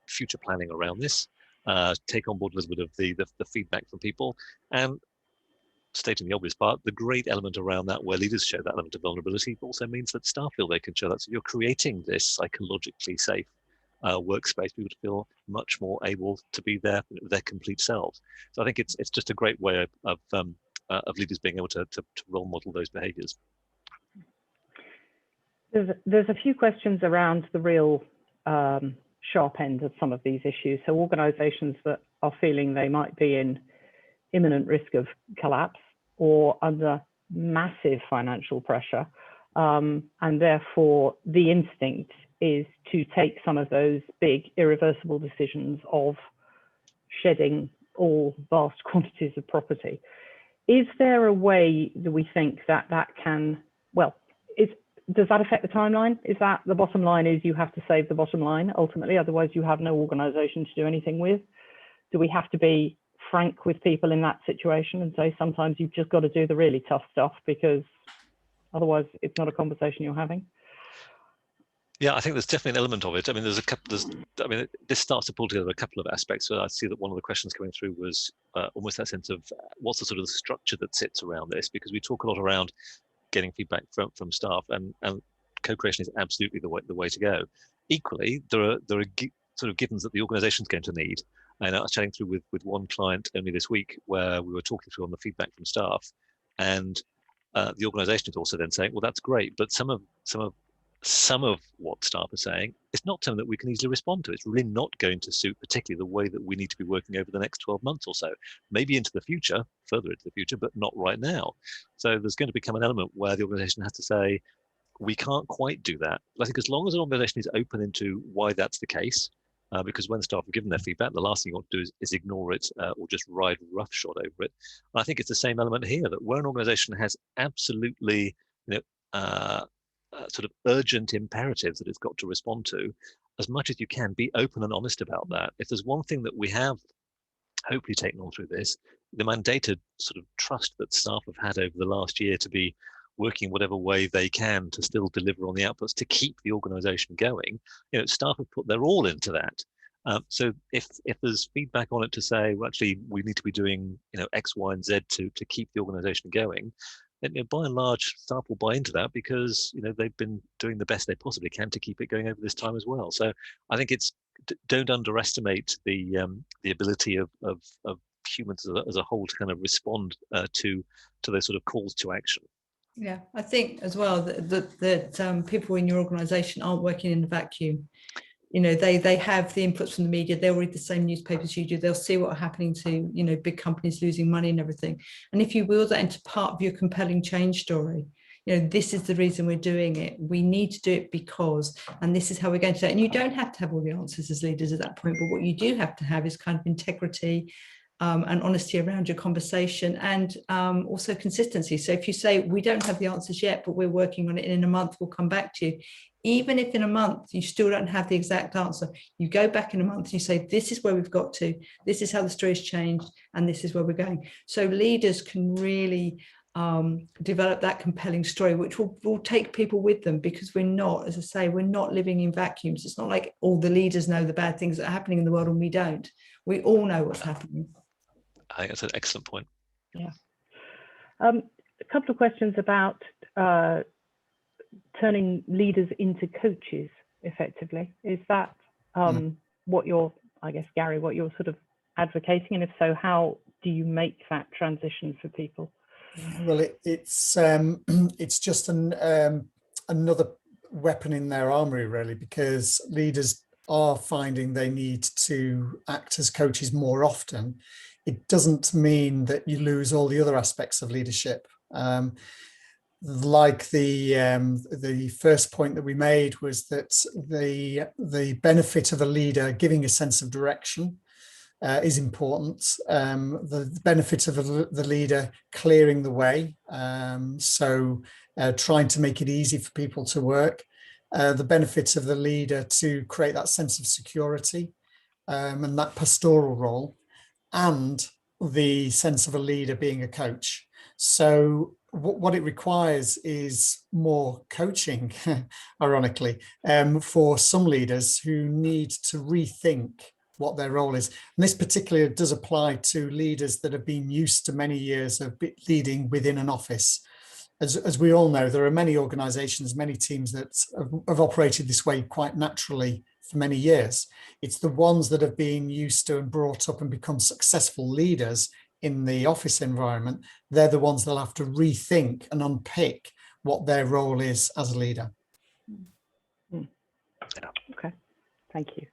B: future planning around this? Take on board a little bit of the feedback from people, and stating the obvious part, the great element around that, where leaders show that element of vulnerability, also means that staff feel they can show that. So you're creating this psychologically safe workspace. People feel much more able to be their complete selves. So I think it's just a great way of leaders being able to role model those behaviours.
A: There's a few questions around the real sharp end of some of these issues. So organisations that are feeling they might be in imminent risk of collapse or under massive financial pressure, and therefore the instinct is to take some of those big irreversible decisions of shedding all vast quantities of property. Is there a way that we think that can, does that affect the timeline? Is that the bottom line, is you have to save the bottom line ultimately, otherwise you have no organisation to do anything with? Do we have to be frank with people in that situation and say sometimes you've just got to do the really tough stuff because otherwise it's not a conversation you're having?
B: Yeah, I think there's definitely an element of it. I mean, this starts to pull together a couple of aspects. So I see that one of the questions coming through was almost that sense of what's the sort of structure that sits around this, because we talk a lot around getting feedback from staff, and co-creation is absolutely the way to go. Equally, there are sort of givens that the organisation is going to need. And I was chatting through with one client only this week, where we were talking through on the feedback from staff, and the organisation is also then saying, well, that's great, but some of what staff are saying is not something that we can easily respond to. It's really not going to suit particularly the way that we need to be working over the next 12 months or so, maybe into the future, further into the future, but not right now. So there's going to become an element where the organisation has to say, we can't quite do that. I think as long as an organisation is open into why that's the case, because when staff are given their feedback, the last thing you want to do is ignore it or just ride roughshod over it. And I think it's the same element here, that where an organisation has absolutely, sort of urgent imperatives that it's got to respond to, as much as you can, be open and honest about that. If there's one thing that we have hopefully taken on through this, the mandated sort of trust that staff have had over the last year to be working whatever way they can to still deliver on the outputs to keep the organisation going. Staff have put their all into that. So if there's feedback on it to say, well, actually, we need to be doing X, Y, and Z to keep the organisation going, then by and large, staff will buy into that, because they've been doing the best they possibly can to keep it going over this time as well. So I think don't underestimate the ability of humans as a whole to kind of respond to those sort of calls to action.
C: Yeah, I think as well that people in your organisation aren't working in a vacuum. They have the inputs from the media. They'll read the same newspapers you do. They'll see what are happening to big companies losing money and everything. And if you will that into part of your compelling change story, this is the reason we're doing it. We need to do it because, and this is how we're going to do it. And you don't have to have all the answers as leaders at that point, but what you do have to have is kind of integrity and honesty around your conversation, and also consistency. So if you say, we don't have the answers yet, but we're working on it, and in a month we'll come back to you. Even if in a month you still don't have the exact answer, you go back in a month and you say, this is where we've got to, this is how the story's changed, and this is where we're going. So leaders can really develop that compelling story, which will take people with them, because we're not, as I say, we're not living in vacuums. It's not like all the leaders know the bad things that are happening in the world and we don't. We all know what's happening.
B: I think that's an excellent point.
A: Yeah. A couple of questions about turning leaders into coaches effectively. Is that what you're, I guess, Gary, what you're sort of advocating? And if so, how do you make that transition for people?
D: Well, it's just another weapon in their armory, really, because leaders are finding they need to act as coaches more often. It doesn't mean that you lose all the other aspects of leadership. Like the first point that we made was that the benefit of a leader giving a sense of direction is important. The benefit of the leader clearing the way, so trying to make it easy for people to work. The benefit of the leader to create that sense of security and that pastoral role, and the sense of a leader being a coach. So what it requires is more coaching, ironically, for some leaders who need to rethink what their role is. And this particularly does apply to leaders that have been used to many years of leading within an office. As we all know, there are many organizations, many teams that have operated this way quite naturally for many years. It's the ones that have been used to and brought up and become successful leaders in the office environment. They're the ones that'll have to rethink and unpick what their role is as a leader.
A: Okay, thank you.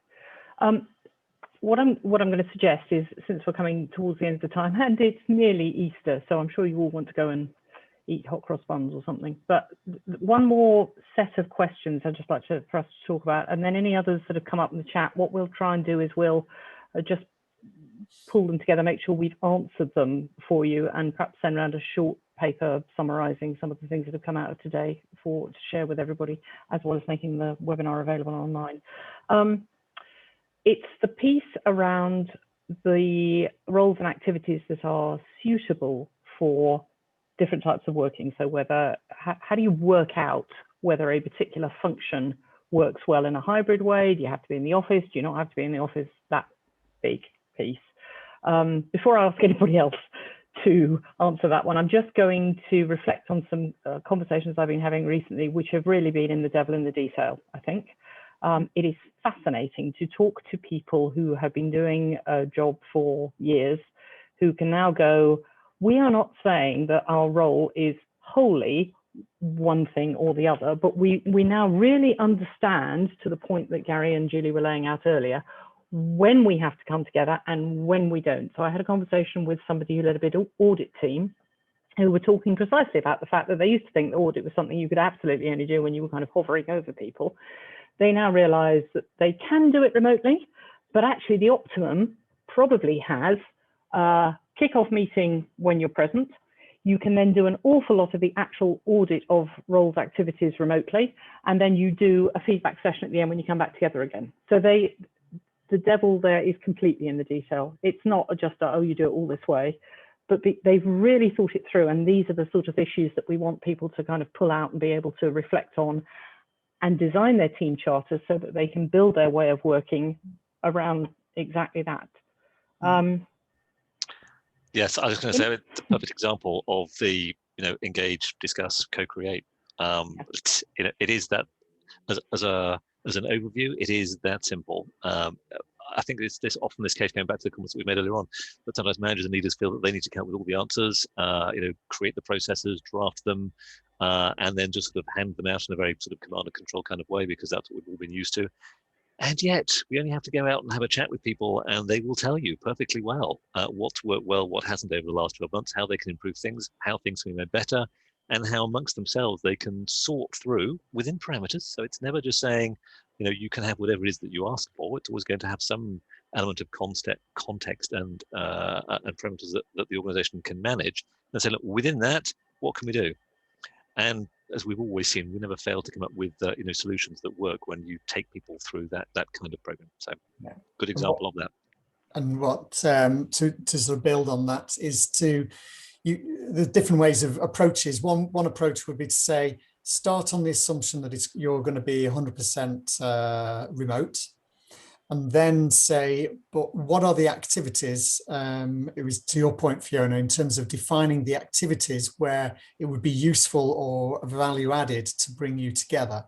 A: What I'm going to suggest is, since we're coming towards the end of the time, and it's nearly Easter, so I'm sure you all want to go and eat hot cross buns or something, but one more set of questions I'd just like for us to talk about, and then any others that have come up in the chat. What we'll try and do is we'll just pull them together, make sure we've answered them for you, and perhaps send around a short paper summarising some of the things that have come out of today to share with everybody, as well as making the webinar available online. It's the piece around the roles and activities that are suitable for different types of working. So whether, how do you work out whether a particular function works well in a hybrid way? Do you have to be in the office? Do you not have to be in the office? That big piece. Before I ask anybody else to answer that one, I'm just going to reflect on some conversations I've been having recently, which have really been in the devil in the detail, I think. It is fascinating to talk to people who have been doing a job for years, who can now go, we are not saying that our role is wholly one thing or the other, but we now really understand, to the point that Gary and Julie were laying out earlier, when we have to come together and when we don't. So I had a conversation with somebody who led a big audit team, who were talking precisely about the fact that they used to think that audit was something you could absolutely only do when you were kind of hovering over people. They now realize that they can do it remotely, but actually the optimum probably has a kick-off meeting when you're present. You can then do an awful lot of the actual audit of roles activities remotely, and then you do a feedback session at the end when you come back together again. So the devil there is completely in the detail. It's not just, oh, you do it all this way, but they've really thought it through. And these are the sort of issues that we want people to kind of pull out and be able to reflect on and design their team charters so that they can build their way of working around exactly that.
B: Yes, I was going to say it's a perfect example of the, engage, discuss, co-create. It is that as an overview, it is that simple. I think it's often this case, going back to the comments that we made earlier on, that sometimes managers and leaders feel that they need to come up with all the answers, create the processes, draft them, and then just sort of hand them out in a very sort of command and control kind of way, because that's what we've all been used to. And yet we only have to go out and have a chat with people, and they will tell you perfectly well what's worked well, what hasn't over the last 12 months, how they can improve things, how things can be made better, and how amongst themselves they can sort through within parameters. So it's never just saying, you can have whatever it is that you ask for. It's always going to have some element of context and parameters that the organization can manage. And say, look, within that, what can we do? And as we've always seen, we never fail to come up with solutions that work when you take people through that kind of program. So, yeah, good example of that.
D: And what to sort of build on that is there's different ways of approaches. One approach would be to say, start on the assumption that you're going to be 100% remote, and then say, but what are the activities? It was to your point, Fiona, in terms of defining the activities where it would be useful or value added to bring you together.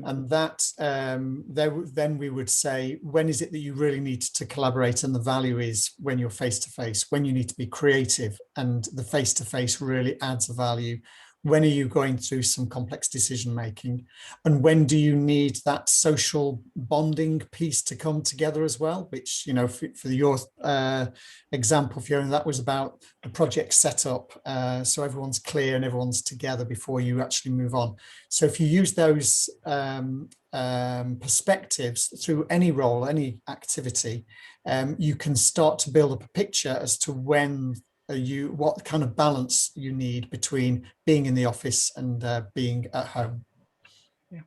D: And that then we would say, when is it that you really need to collaborate? And the value is when you're face to face, when you need to be creative, and the face to face really adds a value. When are you going through some complex decision making? And when do you need that social bonding piece to come together as well? Which, you know, for your example, Fiona, that was about the project setup. So everyone's clear and everyone's together before you actually move on. So if you use those perspectives through any role, any activity, you can start to build up a picture as to what kind of balance you need between being in the office and being at home.
A: Yeah.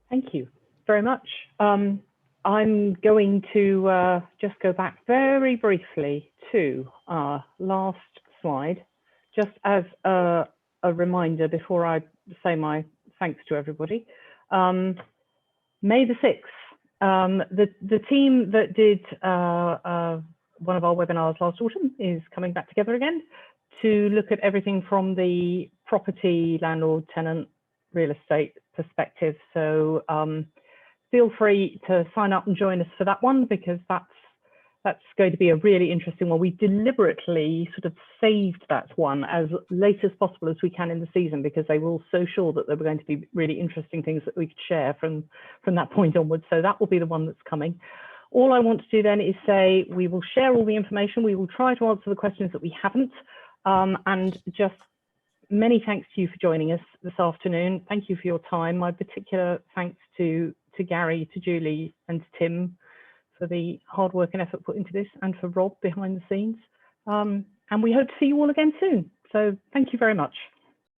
A: Thank you very much. I'm going to just go back very briefly to our last slide, just as a reminder before I say my thanks to everybody. May the 6th, the team that did one of our webinars last autumn is coming back together again to look at everything from the property, landlord, tenant, real estate perspective. So feel free to sign up and join us for that one, because that's going to be a really interesting one. We deliberately sort of saved that one as late as possible as we can in the season, because they were all so sure that there were going to be really interesting things that we could share from that point onwards. So that will be the one that's coming. All I want to do then is say we will share all the information. We will try to answer the questions that we haven't. And just many thanks to you for joining us this afternoon. Thank you for your time. My particular thanks to Gary, to Julie and to Tim for the hard work and effort put into this, and for Rob behind the scenes. And we hope to see you all again soon. So thank you very much.